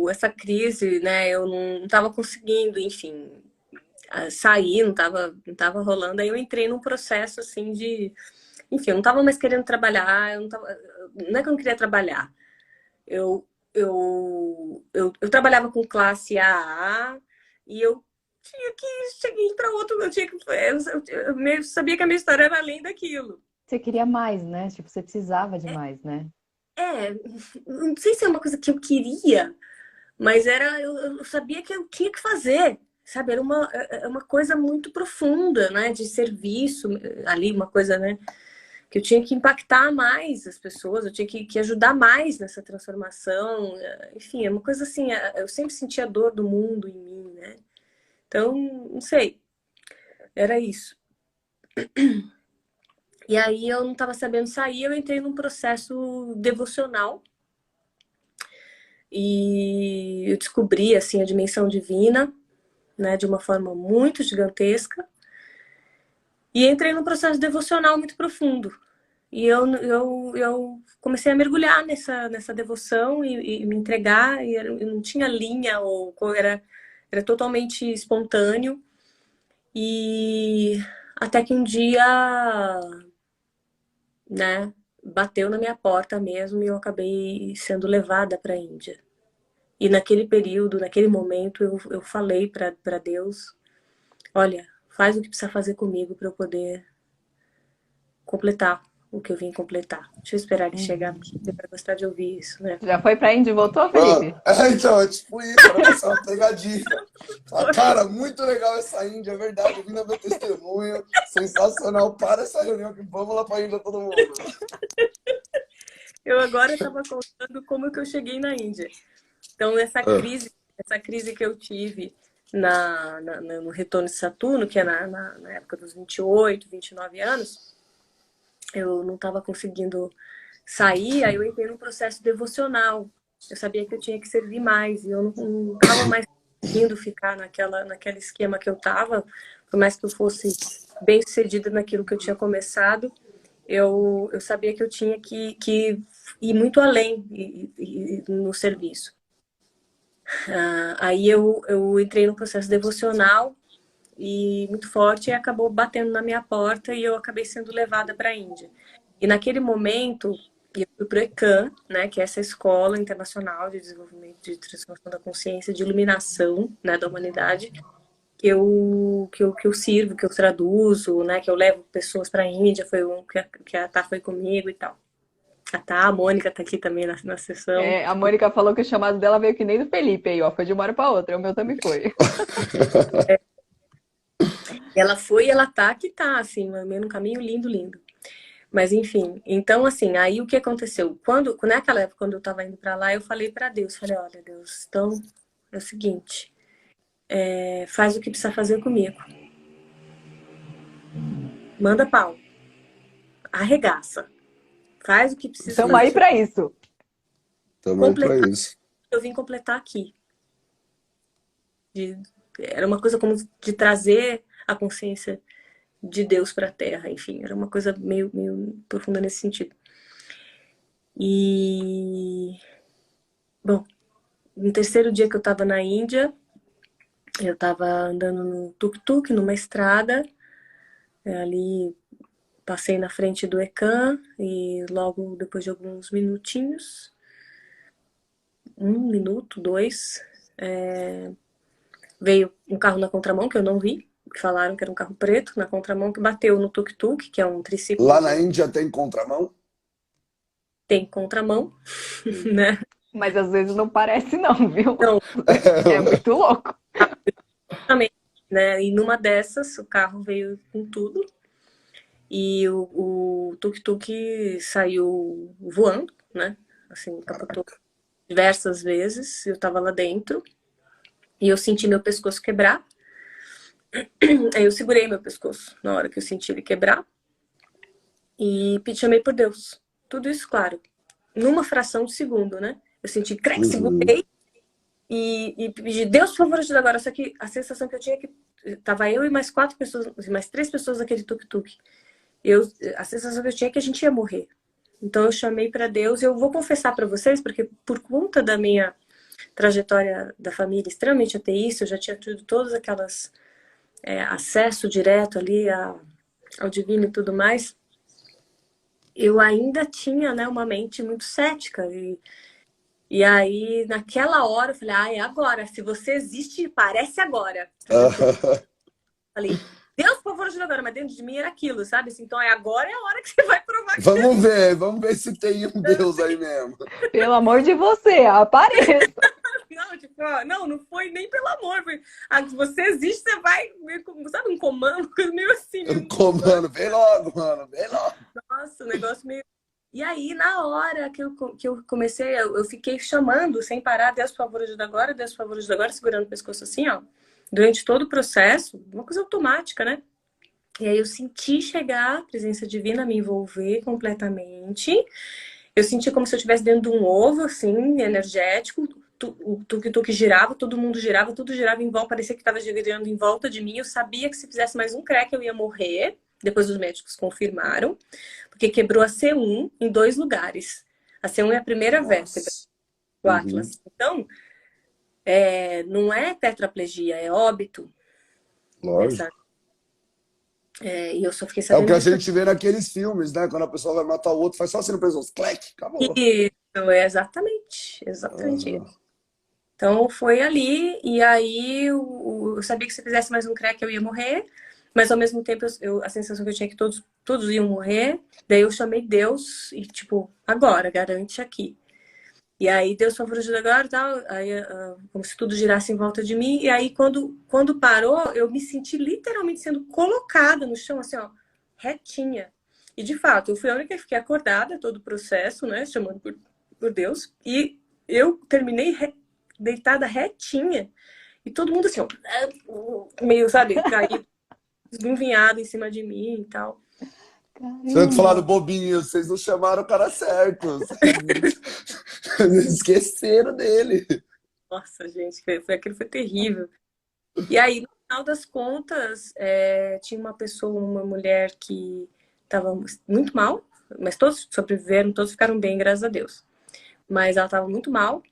essa crise, né, eu não estava conseguindo, enfim, sair, não tava rolando. Aí eu entrei num processo assim de, enfim, eu não estava mais querendo trabalhar, não é que eu não queria trabalhar. Eu trabalhava com classe AA e eu tinha que chegar para outro, eu tinha que, eu sabia que a minha história era além daquilo. Você queria mais, né? Tipo, você precisava de mais, né? Não sei se é uma coisa que eu queria, mas eu sabia que eu tinha que fazer, sabe? Era uma coisa muito profunda, né? De serviço ali, uma coisa, né? Que eu tinha que impactar mais as pessoas, eu tinha que ajudar mais nessa transformação. Enfim, é uma coisa assim, eu sempre sentia a dor do mundo em mim, né? Então, não sei, era isso. E aí eu não estava sabendo sair, eu entrei num processo devocional e eu descobri assim a dimensão divina, né, de uma forma muito gigantesca. E entrei num processo devocional muito profundo. E eu comecei a mergulhar nessa devoção e me entregar, e eu não tinha linha, ou era totalmente espontâneo. E até que um dia, né, bateu na minha porta mesmo e eu acabei sendo levada para a Índia. E naquele período, naquele momento, eu falei para Deus: olha, faz o que precisa fazer comigo para eu poder completar o que eu vim completar. Deixa eu esperar ele chegar, porque ele vai gostar de ouvir isso, né? Já foi pra Índia e voltou, Felipe? Mano, então, é tipo isso, era pra ser uma pegadinha. Fala, cara, muito legal essa Índia, é verdade, eu vim no meu testemunho, sensacional, para essa reunião que vamos lá pra Índia todo mundo. Eu agora estava contando como que eu cheguei na Índia. Então, essa crise que eu tive no retorno de Saturno, que é na época dos 28, 29 anos, eu não estava conseguindo sair, aí eu entrei num processo devocional. Eu sabia que eu tinha que servir mais, e eu não estava mais conseguindo ficar naquele esquema que eu estava, por mais que eu fosse bem sucedida naquilo que eu tinha começado, eu sabia que eu tinha que ir muito além no serviço. Aí eu entrei num processo devocional e muito forte, e acabou batendo na minha porta e eu acabei sendo levada para a Índia. E naquele momento, eu fui para o ECAN, né, que é essa escola internacional de desenvolvimento de transformação da consciência, de iluminação, né, da humanidade, que eu sirvo, que eu traduzo, né, que eu levo pessoas para a Índia, foi que a Tá foi comigo e tal. A Mônica tá aqui também na sessão. É, a Mônica falou que o chamado dela veio que nem do Felipe aí, ó. Foi de uma hora pra outra. O meu também foi. Ela foi e ela tá que tá, assim, num caminho lindo, lindo. Mas enfim, então assim, aí o que aconteceu? Naquela época, quando eu tava indo pra lá, eu falei pra Deus, falei, olha, Deus, então é o seguinte, faz o que precisa fazer comigo. Manda pau. Arregaça. Faz o que precisa Estamos aí pra isso. Também pra isso. Eu vim completar aqui. Era uma coisa como de trazer a consciência de Deus para a Terra, enfim, era uma coisa meio profunda nesse sentido. E bom, no terceiro dia que eu estava na Índia, eu estava andando no tuk-tuk numa estrada, ali passei na frente do ECAN e logo depois de alguns minutinhos, 1 minuto, 2, veio um carro na contramão que eu não vi, que falaram que era um carro preto na contramão, que bateu no tuk-tuk, que é um triciclo. Lá na Índia tem contramão? Tem contramão, né? Mas às vezes não parece não, viu? Não. É muito louco. Exatamente, né? E numa dessas, o carro veio com tudo e o tuk-tuk saiu voando, né? Assim, capotou diversas vezes. Eu tava lá dentro e eu senti meu pescoço quebrar. Aí eu segurei meu pescoço na hora que eu senti ele quebrar e chamei por Deus. Tudo isso, claro, numa fração de segundo, né? Eu senti crack, segurei e pedi, Deus, por favor, ajuda agora. Só que a sensação que eu tinha é que tava eu e mais 4 pessoas, mais 3 pessoas naquele tuk-tuk. A sensação que eu tinha é que a gente ia morrer. Então eu chamei para Deus. Eu vou confessar para vocês, porque por conta da minha trajetória da família extremamente ateísta, eu já tinha tido todas aquelas acesso direto ali ao divino e tudo mais. Eu ainda tinha, né, uma mente muito cética e aí naquela hora eu falei, é agora. Se você existe, parece agora. Falei, Deus, por favor, ajuda agora. Mas dentro de mim era aquilo, sabe? Assim, então agora é a hora que você vai provar que Vamos ver se tem um Deus aí mesmo. Pelo amor de você, apareça. Não, tipo, não foi nem pelo amor. Foi, se você existe, você vai, sabe, um comando, meio assim. Um comando, vem logo, mano, vem logo. Nossa, o negócio meio... E aí, na hora que eu comecei, eu fiquei chamando sem parar, Deus, por favor, ajuda agora, Deus, por favor, ajuda agora, segurando o pescoço assim, ó. Durante todo o processo, uma coisa automática, né? E aí eu senti chegar a presença divina, me envolver completamente. Eu senti como se eu estivesse dentro de um ovo, assim, energético. O tuk-tuk girava, todo mundo girava, tudo girava em volta, parecia que estava girando em volta de mim. Eu sabia que se fizesse mais um creque eu ia morrer. Depois os médicos confirmaram, porque quebrou a C1 em 2 lugares. A C1 é a primeira vértebra do Atlas. Então, não é tetraplegia, é óbito. Lógico. E eu só fiquei É o sabendo que a disso. gente vê naqueles filmes, né? Quando a pessoa vai matar o outro, faz só assim no pescoço, clec, acabou. Isso, exatamente isso. Então foi ali, e aí eu sabia que se fizesse mais um crack eu ia morrer, mas ao mesmo tempo a sensação que eu tinha que todos iam morrer. Daí eu chamei Deus e tipo, agora, garante aqui. E aí Deus, por favor, ajuda agora e tal, aí, como se tudo girasse em volta de mim. E aí quando parou, eu me senti literalmente sendo colocada no chão, assim, ó, retinha. E de fato, eu fui a única que fiquei acordada todo o processo, né, chamando por Deus. E eu terminei deitada retinha. E todo mundo assim, ó, meio, sabe, caído, esguvinhado em cima de mim e tal. Tanto falaram bobinho, vocês não chamaram o cara certo. Vocês esqueceram dele. Nossa, gente, aquilo foi terrível. E aí, no final das contas, tinha uma mulher que estava muito mal, mas todos sobreviveram, todos ficaram bem, graças a Deus. Mas ela estava muito mal,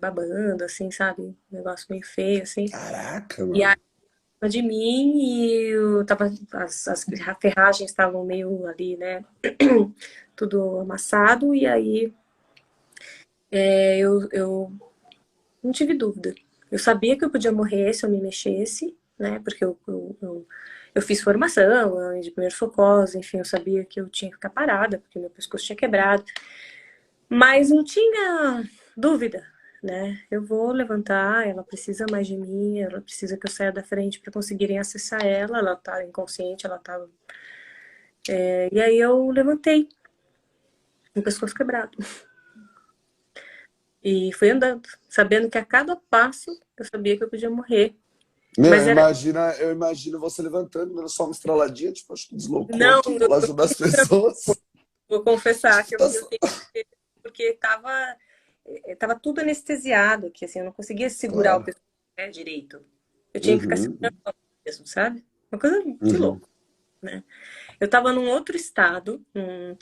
babando, assim, sabe? Um negócio meio feio, assim. Caraca, E mano. aí, de mim, e as ferragens estavam meio ali, né? Tudo amassado, e aí eu não tive dúvida. Eu sabia que eu podia morrer se eu me mexesse, né? Porque eu fiz formação de primeiros socorros, enfim, eu sabia que eu tinha que ficar parada, porque meu pescoço tinha quebrado. Mas não tinha dúvida, né? Eu vou levantar, ela precisa mais de mim, ela precisa que eu saia da frente para conseguirem acessar ela. Ela tá inconsciente, ela tá. E aí eu levantei, com o pescoço quebrado. E fui andando, sabendo que a cada passo eu sabia que eu podia morrer. Meu, Mas era. eu imagino você levantando, dando só uma estraladinha, tipo, acho que deslocou Não, aqui, vou lá ajudar as pessoas. vou confessar que eu tenho porque tava tudo anestesiado, que assim, eu não conseguia segurar o Claro. pescoço direito. Eu tinha que ficar segurando mesmo, sabe? Uma coisa de louco, né? Eu tava num outro estado, eu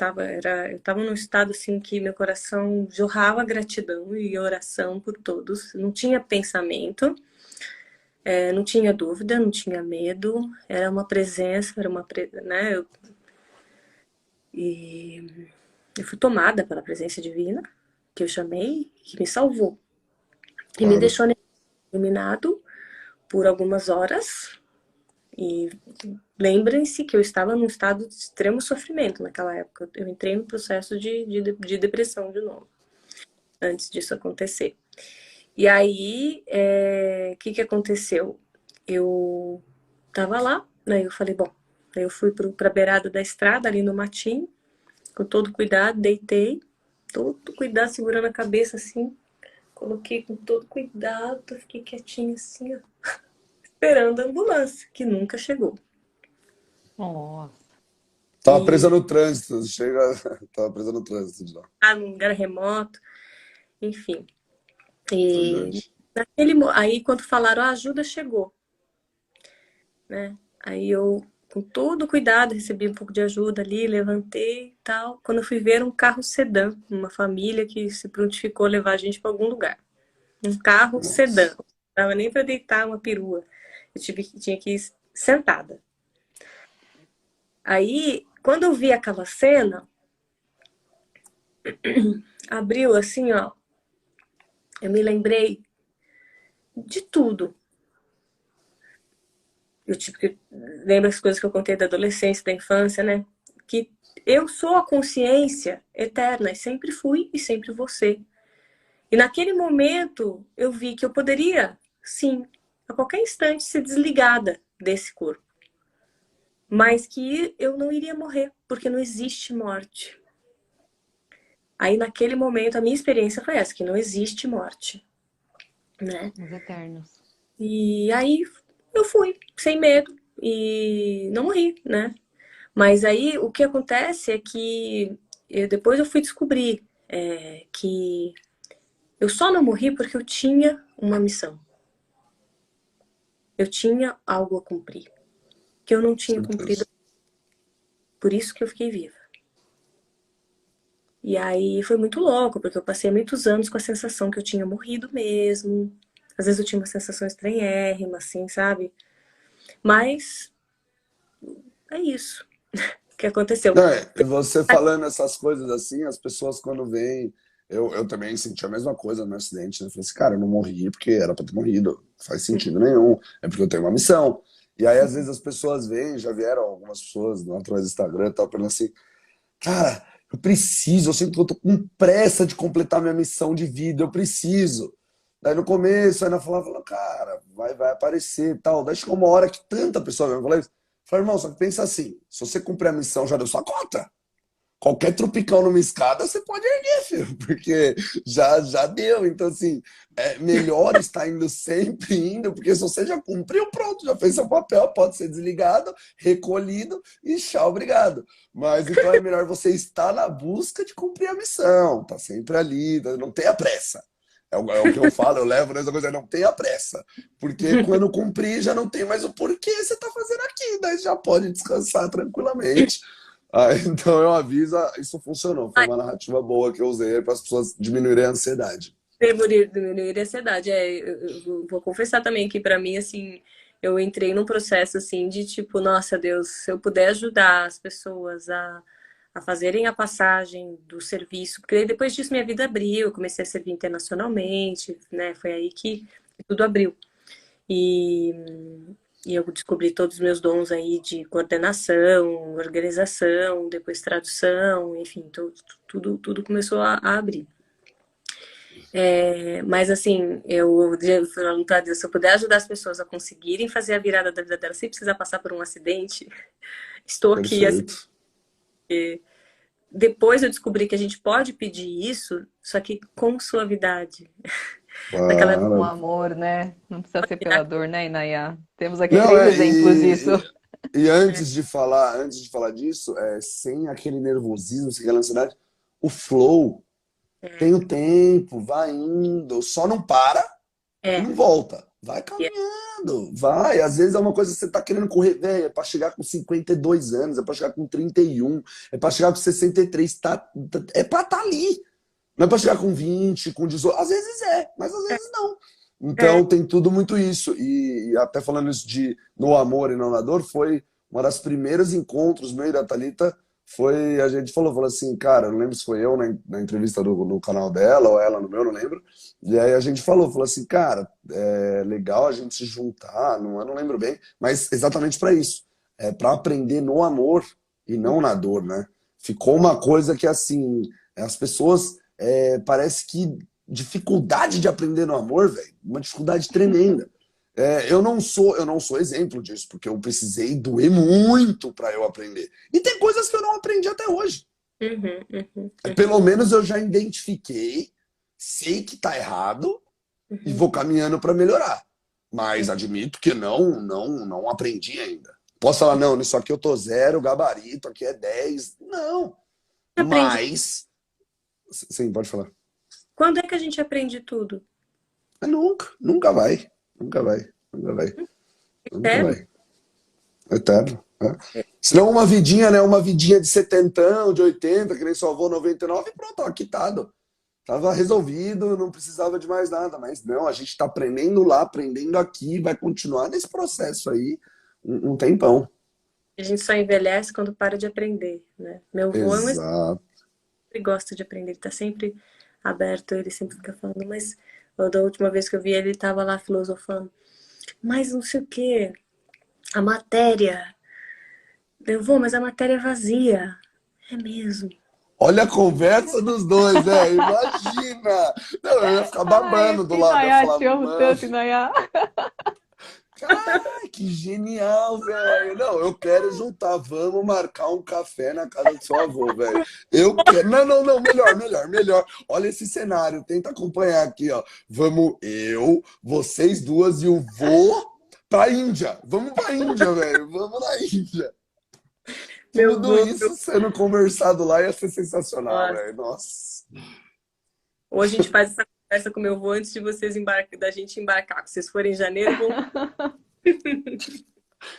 tava num estado assim que meu coração jorrava gratidão e oração por todos. Não tinha pensamento, não tinha dúvida, não tinha medo. Era uma presença, né? E eu fui tomada pela presença divina, que eu chamei, que me salvou. E me Claro. deixou iluminado por algumas horas. E lembrem-se que eu estava num estado de extremo sofrimento naquela época. Eu entrei no processo de depressão de novo, antes disso acontecer. E aí, o que aconteceu? Eu estava lá, né? Eu falei, bom, eu fui para a beirada da estrada, ali no matinho, com todo cuidado, deitei, todo cuidado, segurando a cabeça assim, coloquei com todo cuidado, fiquei quietinha assim, ó, esperando a ambulância, que nunca chegou. Nossa. Tava presa no trânsito, tava presa no trânsito de lá. Num lugar remoto, enfim. E Verdade. aí quando falaram, a ajuda chegou, né? Aí eu com todo cuidado, recebi um pouco de ajuda ali, levantei e tal. Quando eu fui ver um carro sedã, uma família que se prontificou a levar a gente para algum lugar. Um carro sedã. Nossa. Não dava nem para deitar uma perua. Tinha que ir sentada. Aí, quando eu vi aquela cena, abriu assim, ó. Eu me lembrei de tudo. Eu lembro as coisas que eu contei da adolescência, da infância, né? Que eu sou a consciência eterna, e sempre fui e sempre vou ser. E naquele momento eu vi que eu poderia, sim, a qualquer instante ser desligada desse corpo. Mas que eu não iria morrer, porque não existe morte. Aí naquele momento a minha experiência foi essa, que não existe morte, né? Os eternos. E aí eu fui, sem medo, e não morri, né? Mas aí o que acontece é que depois eu fui descobrir que eu só não morri porque eu tinha uma missão. Eu tinha algo a cumprir. Que eu não tinha cumprido. Por isso que eu fiquei viva. E aí foi muito louco, porque eu passei muitos anos com a sensação que eu tinha morrido mesmo. Às vezes eu tinha uma sensação estranhérrima, assim, sabe? Mas é isso que aconteceu. Não, e você falando essas coisas assim, as pessoas quando veem. Eu também senti a mesma coisa no acidente, né? Eu falei assim, cara, eu não morri porque era pra ter morrido. Não faz sentido nenhum. É porque eu tenho uma missão. E aí, às vezes, as pessoas veem, já vieram algumas pessoas através do Instagram e tal, falando assim, cara, eu preciso, eu sinto que eu tô com pressa de completar minha missão de vida, eu preciso. Daí no começo, ainda falava, cara, vai aparecer e tal. Daí chegou uma hora que tanta pessoa me falou isso. Eu falei, irmão, só que pensa assim, se você cumprir a missão, já deu sua conta. Qualquer tropicão numa escada, você pode erguer, filho, porque já deu. Então, assim, é melhor estar indo sempre indo, porque se você já cumpriu, pronto, já fez seu papel, pode ser desligado, recolhido e tchau, obrigado. Mas então é melhor você estar na busca de cumprir a missão, tá sempre ali, não tenha pressa. É o que eu falo, eu levo nessa coisa, não tenha pressa. Porque quando cumprir, já não tem mais o porquê você tá fazendo aqui, daí já pode descansar tranquilamente. Então eu aviso, isso funcionou. Foi uma narrativa boa que eu usei para as pessoas diminuírem a ansiedade. Diminuir a ansiedade. Eu vou confessar também que para mim, assim, eu entrei num processo assim de tipo, nossa Deus, se eu puder ajudar as pessoas a fazerem a passagem do serviço, porque depois disso minha vida abriu, eu comecei a servir internacionalmente, né? Foi aí que tudo abriu. E, e eu descobri todos os meus dons aí de coordenação, organização, depois tradução, enfim, tudo começou a abrir. Mas assim, eu falo pra Deus, se eu puder ajudar as pessoas a conseguirem fazer a virada da vida delas sem precisar passar por um acidente, estou aqui. Assim, Perfeito. depois eu descobri que a gente pode pedir isso, só que com suavidade. Naquela Com Claro. amor, né? Não precisa ser pela dor, né, Inaya? Temos aqui Não, 3 exemplos disso. e antes de falar disso, sem aquele nervosismo, sem aquela ansiedade, o flow tem o tempo, vai indo, só não para e é, não volta. Vai é, caminhando, vai. Às vezes é uma coisa que você tá querendo correr, velho, é pra chegar com 52 anos, é pra chegar com 31, é pra chegar com 63, é pra estar ali. Não é pra chegar com 20, com 18. Às vezes mas às vezes não. é, Então tem tudo muito isso. E até falando isso de no amor e não na dor, foi uma das primeiros encontros meu e da Thalita. A gente falou assim, cara, não lembro se foi eu na entrevista no canal dela ou ela no meu, não lembro. E aí a gente falou assim, cara, é legal a gente se juntar, eu não lembro bem, mas exatamente para isso. É para aprender no amor e não na dor, né? Ficou uma coisa que assim, as pessoas parece que dificuldade de aprender no amor, velho, uma dificuldade tremenda. Eu não sou exemplo disso, porque eu precisei doer muito para eu aprender. E tem coisas que eu não aprendi até hoje. Pelo menos eu já identifiquei, sei que tá errado e vou caminhando para melhorar. Mas admito que não aprendi ainda. Posso falar, não, nisso aqui eu tô 0, gabarito, aqui é 10. Não. aprende. Mas. Sim, pode falar. Quando é que a gente aprende tudo? Nunca vai. Nunca vai. Nunca vai. Nunca Sério? vai. Eterno. É. Senão uma vidinha, né? Uma vidinha de 70, de 80, que nem sua avô 99, e pronto, ó, quitado. Tava resolvido, não precisava de mais nada. Mas não, a gente está aprendendo lá, aprendendo aqui, vai continuar nesse processo aí um tempão. A gente só envelhece quando para de aprender, né? Meu avô é um exemplo, Exato. ele gosta de aprender, ele tá sempre aberto, ele sempre fica falando, mas da última vez que eu vi ele, ele tava lá filosofando, mas não sei o quê, a matéria, eu vou, mas a matéria é vazia. É mesmo. Olha a conversa dos dois, né? Imagina! Não, eu ia ficar Ai, babando do esse lado, eu ia Inayá, falar, te amo mano, tanto, Inayá. cara, que genial, velho. Não, eu quero juntar, vamos marcar um café na casa do seu avô, velho. Eu quero. Não, não, não, melhor, melhor, melhor. Olha esse cenário, tenta acompanhar aqui, ó. Vamos eu, vocês duas e o vô pra Índia. Vamos pra Índia, velho. Vamos na Índia. Meu Tudo avô, isso sendo conversado lá ia ser sensacional, nossa. velho. Nossa. Ou a gente faz essa conversa com meu avô antes de vocês da gente embarcar. Se vocês forem em janeiro, vão.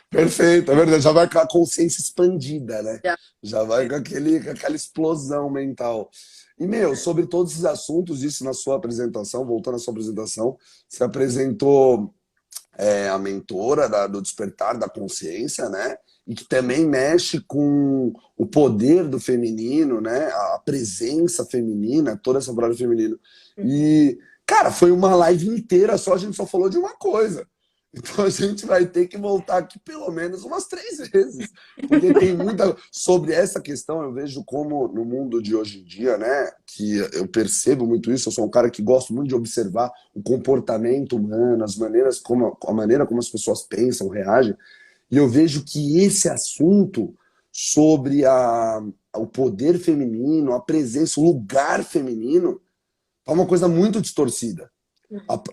Perfeito, é verdade. Já vai com a consciência expandida, né? Já. Já vai com com aquela explosão mental. E, meu, sobre todos esses assuntos, isso na sua apresentação, voltando à sua apresentação, você apresentou a mentora do despertar da consciência, né? E que também mexe com o poder do feminino, né? A presença feminina, toda essa palavra feminina. E, cara, foi uma live inteira só, a gente só falou de uma coisa. Então a gente vai ter que voltar aqui pelo menos umas 3 vezes, porque tem muita sobre essa questão. Eu vejo como no mundo de hoje em dia, né, que eu percebo muito isso. Eu sou um cara que gosto muito de observar o comportamento humano, as maneiras como a maneira como as pessoas pensam, reagem, e eu vejo que esse assunto sobre o poder feminino, a presença, o lugar feminino, é uma coisa muito distorcida.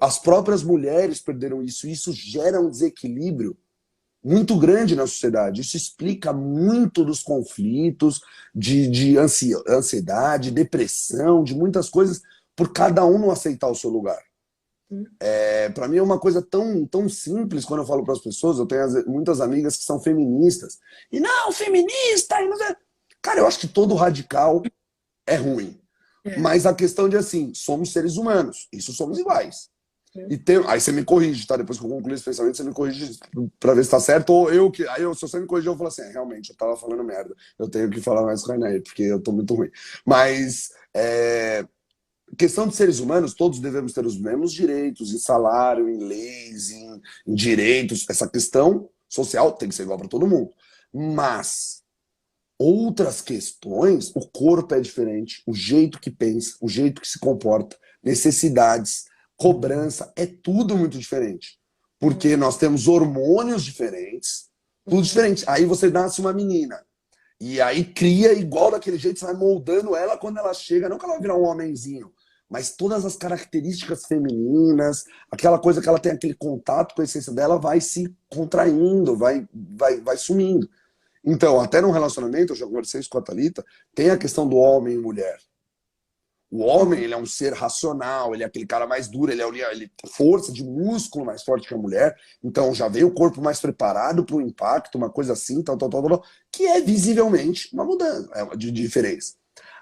As próprias mulheres perderam isso. Isso gera um desequilíbrio muito grande na sociedade. Isso explica muito dos conflitos, de ansiedade, depressão, de muitas coisas, por cada um não aceitar o seu lugar. Para mim é uma coisa tão simples quando eu falo para as pessoas. Eu tenho muitas amigas que são feministas. E não, feminista! E não sei. Cara, eu acho que todo radical é ruim. É. Mas a questão de assim, somos seres humanos, isso somos iguais. Aí você me corrige, tá? Depois que eu concluir esse pensamento, você me corrige pra ver se tá certo. Ou se você me corrigir, eu falo assim: realmente, eu tava falando merda. Eu tenho que falar mais com a Rainha, porque eu tô muito ruim. Mas, questão de seres humanos, todos devemos ter os mesmos direitos, em salário, em leis, em direitos. Essa questão social tem que ser igual para todo mundo. Mas outras questões, o corpo é diferente, o jeito que pensa, o jeito que se comporta, necessidades, cobrança, é tudo muito diferente. Porque nós temos hormônios diferentes, tudo diferente. Aí você nasce uma menina, e aí cria igual daquele jeito, você vai moldando ela quando ela chega, não que ela vai virar um homenzinho, mas todas as características femininas, aquela coisa que ela tem aquele contato com a essência dela, vai se contraindo, vai sumindo. Então, até num relacionamento, eu já conversei isso com a Thalita, tem a questão do homem e mulher. O homem, ele é um ser racional, ele é aquele cara mais duro, ele tem força de músculo mais forte que a mulher, então já vem o corpo mais preparado para o impacto, uma coisa assim, tal, que é visivelmente uma mudança de diferença.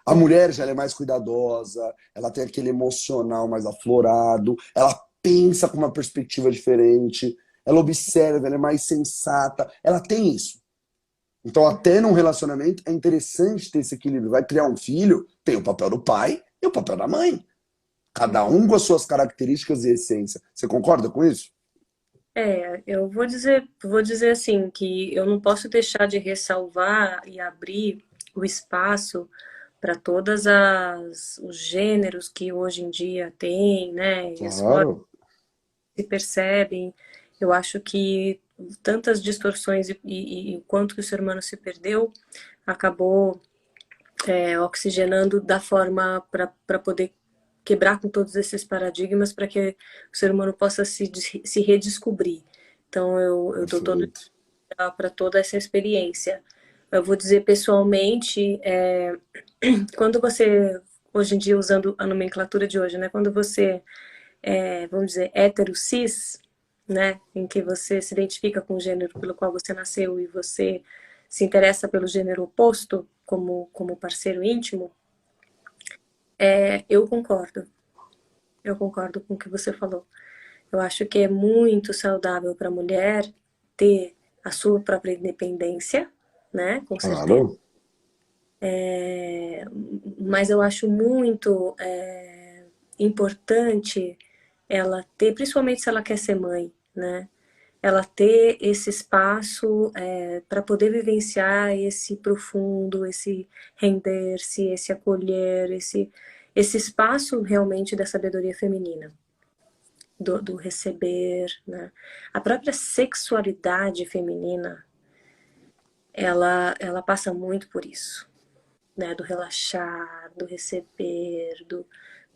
A mulher já é mais cuidadosa, ela tem aquele emocional mais aflorado, ela pensa com uma perspectiva diferente, ela observa, ela é mais sensata, ela tem isso. Então, até num relacionamento, é interessante ter esse equilíbrio. Vai criar um filho, tem o papel do pai e o papel da mãe. Cada um com as suas características e essência. Você concorda com isso? Eu vou dizer assim, que eu não posso deixar de ressalvar e abrir o espaço para todas os gêneros que hoje em dia tem, né? E as formas Claro. que se percebem. Eu acho que tantas distorções e o quanto que o ser humano se perdeu acabou oxigenando da forma para poder quebrar com todos esses paradigmas para que o ser humano possa se redescobrir. Então, eu dou todo Perfeito. para toda essa experiência. Eu vou dizer pessoalmente, quando você, hoje em dia, usando a nomenclatura de hoje, né? Quando você vamos dizer, hétero cis, né? Em que você se identifica com o gênero pelo qual você nasceu e você se interessa pelo gênero oposto como parceiro íntimo, eu concordo. Eu concordo com o que você falou. Eu acho que é muito saudável para a mulher ter a sua própria independência, né? Com certeza. Claro. Mas eu acho muito importante ela ter, principalmente se ela quer ser mãe, né? Ela ter esse espaço para poder vivenciar esse profundo, esse render-se, esse acolher, esse espaço realmente da sabedoria feminina, do receber, né? A própria sexualidade feminina, ela passa muito por isso, né? Do relaxar, do receber,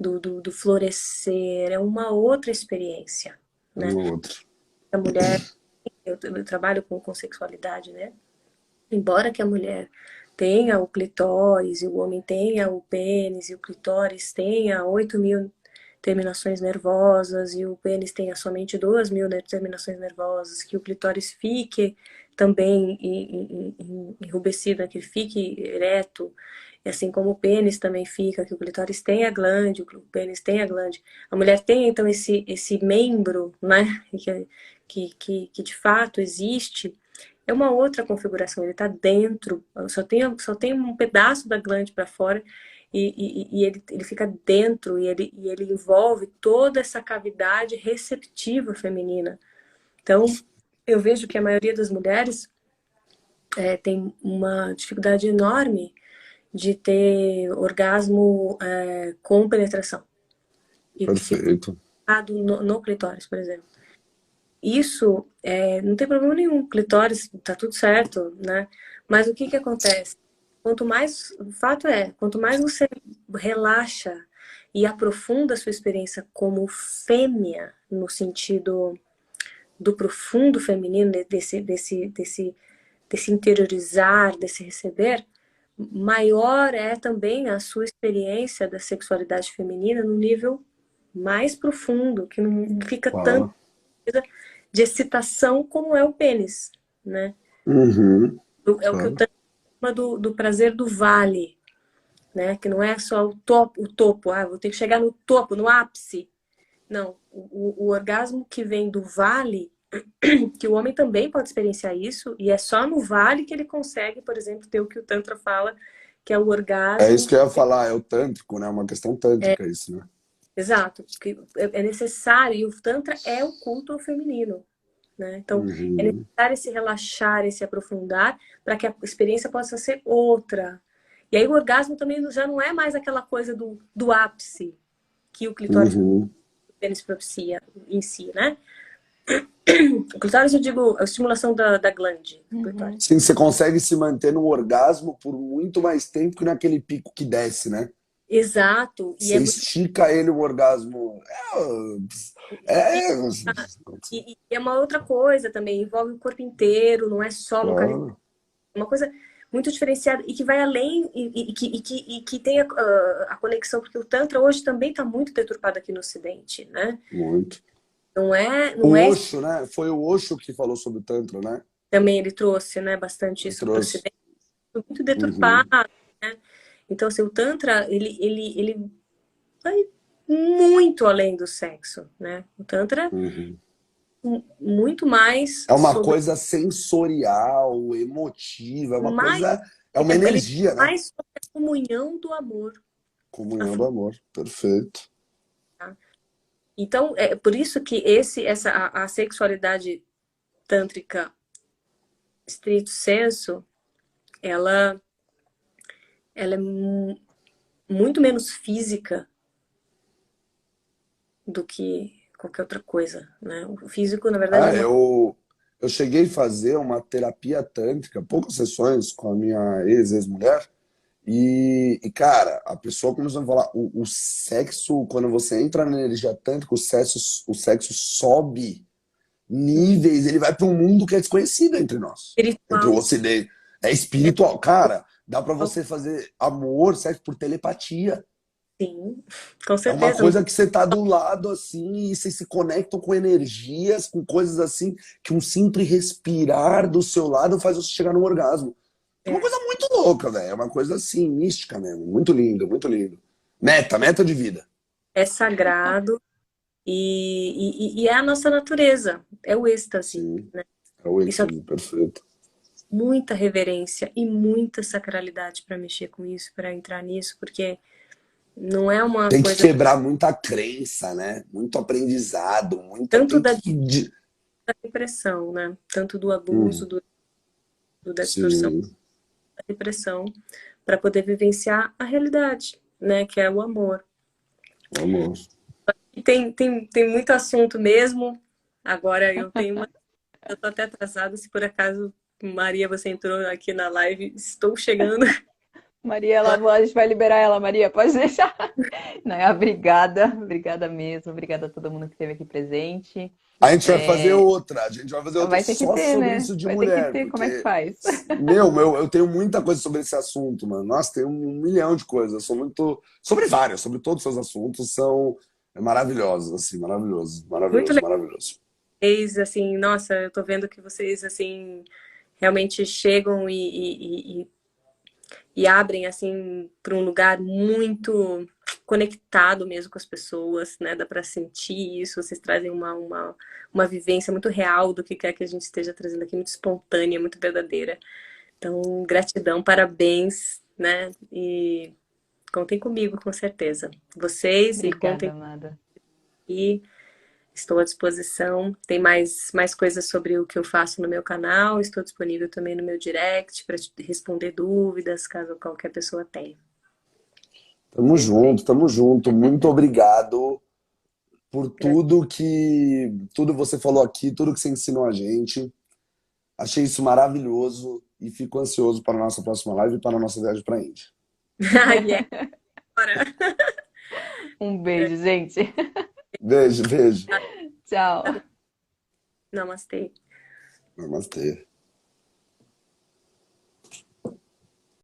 do florescer, é uma outra experiência, né? Um outro. A mulher, eu trabalho com sexualidade, né? Embora que a mulher tenha o clitóris e o homem tenha o pênis e o clitóris tenha 8.000 terminações nervosas e o pênis tenha somente 2.000 terminações nervosas, que o clitóris fique também enrubescido, que ele fique ereto, e assim como o pênis também fica, que o clitóris tenha glande, o pênis tenha glande. A mulher tem então esse membro, né, que de fato existe, é uma outra configuração, ele está dentro, só tem um pedaço da glande para fora e ele fica dentro e ele envolve toda essa cavidade receptiva feminina. Então, eu vejo que a maioria das mulheres tem uma dificuldade enorme de ter orgasmo com penetração. Perfeito. No clitóris, por exemplo. Isso não tem problema nenhum, clitóris tá tudo certo, né? Mas o que acontece? O fato é, quanto mais você relaxa e aprofunda a sua experiência como fêmea, no sentido do profundo feminino, desse interiorizar, desse receber, maior é também a sua experiência da sexualidade feminina no nível mais profundo, que não fica tanto de excitação como é o pênis, né? Uhum. É o que eu chamo do prazer do vale, né? Que não é só o topo, vou ter que chegar no topo, no ápice. Não, o orgasmo que vem do vale, que o homem também pode experienciar isso, e é só no vale que ele consegue, por exemplo, ter o que o Tantra fala, que é o orgasmo. É isso que eu ia falar, é o tântrico, né? Uma questão tântrica isso, né? Exato, que é necessário, e o Tantra é o culto ao feminino, né? Então, é necessário esse relaxar, esse aprofundar, para que a experiência possa ser outra. E aí o orgasmo também já não é mais aquela coisa do ápice que o clitóris pênis propicia em si, né? O clitóris, eu digo, a estimulação da glande. Sim, você consegue se manter no orgasmo por muito mais tempo que naquele pico que desce, né? Exato. Você estica ele o orgasmo. E é uma outra coisa também, envolve o corpo inteiro, não é só localizado. É uma coisa muito diferenciada e que vai além e que tem a conexão, porque o Tantra hoje também está muito deturpado aqui no Ocidente, né? Muito. Não é Osho, né? Foi o Osho que falou sobre o Tantra, né? Também ele trouxe, né, bastante isso para o Ocidente. Muito deturpado, né? Então, assim, o Tantra, ele vai muito além do sexo, né? O Tantra muito mais... É uma coisa sensorial, emotiva, é uma coisa... É uma energia, né? Mais sobre a comunhão do amor. Comunhão do amor, perfeito. Tá? Então, é por isso que a sexualidade tântrica, estrito senso, ela é muito menos física do que qualquer outra coisa, né? O físico, na verdade... eu cheguei a fazer uma terapia tântrica, poucas sessões com a minha ex-mulher, e, cara, a pessoa começou a falar, o sexo, quando você entra na energia tântrica, o sexo sobe níveis, ele vai para um mundo que é desconhecido entre nós. Espiritual. Entre o ocidente. É espiritual. Cara, dá para você fazer amor, sexo por telepatia. Sim, com É uma certeza. coisa que você tá do lado assim e vocês se conectam com energias, com coisas assim, que um simples respirar do seu lado faz você chegar num orgasmo. É uma É, coisa muito louca, velho. É uma coisa assim, mística mesmo. Muito lindo, muito lindo. Meta de vida. é sagrado e é a nossa natureza, é o êxtase, Sim, né? é o Isso é êxtase, perfeito. muita reverência e muita sacralidade para mexer com isso, para entrar nisso, porque não é uma Tem que coisa quebrar muita crença, né? Muito aprendizado, muita. tanto Tem da que. depressão, né? Tanto do abuso, Hum, da distorção, sim, da depressão, para poder vivenciar a realidade, né? Que é o amor. vamos. E tem muito assunto mesmo. Agora eu tô até atrasada, se por acaso, Maria, você entrou aqui na live, estou chegando. Maria, a gente vai liberar ela, Maria, pode deixar. Não, obrigada, obrigada mesmo, obrigada a todo mundo que esteve aqui presente. A gente vai fazer É, outra. A gente vai fazer outra vai ter que só ter, sobre né? isso de Vai ter que mulher, ter, como é que porque, faz? eu tenho muita coisa sobre esse assunto, mano. Nossa, tem um milhão de coisas. Eu sou muito. Sobre vários, sobre todos os seus assuntos, são maravilhosos, assim, maravilhoso, Muito maravilhoso, legal, maravilhoso. assim, nossa, eu tô vendo que vocês, assim, realmente chegam e abrem assim para um lugar muito conectado mesmo com as pessoas, né? Dá para sentir isso. Vocês trazem uma vivência muito real do que quer que a gente esteja trazendo aqui, muito espontânea, muito verdadeira. Então, gratidão, parabéns, né? E contem comigo, com certeza. Vocês e Obrigada, contem amada. aqui. Estou à disposição. Tem mais coisas sobre o que eu faço no meu canal. Estou disponível também no meu direct para responder dúvidas, caso qualquer pessoa tenha. Tamo junto, Perfeito. tamo junto. Muito obrigado por Gratidão. tudo você falou aqui, tudo que você ensinou a gente. Achei isso maravilhoso e fico ansioso para a nossa próxima live e para a nossa viagem para a Índia. Ai, é. Bora. Um beijo, gente. Beijo, beijo. Tchau. Namastê. Namastê.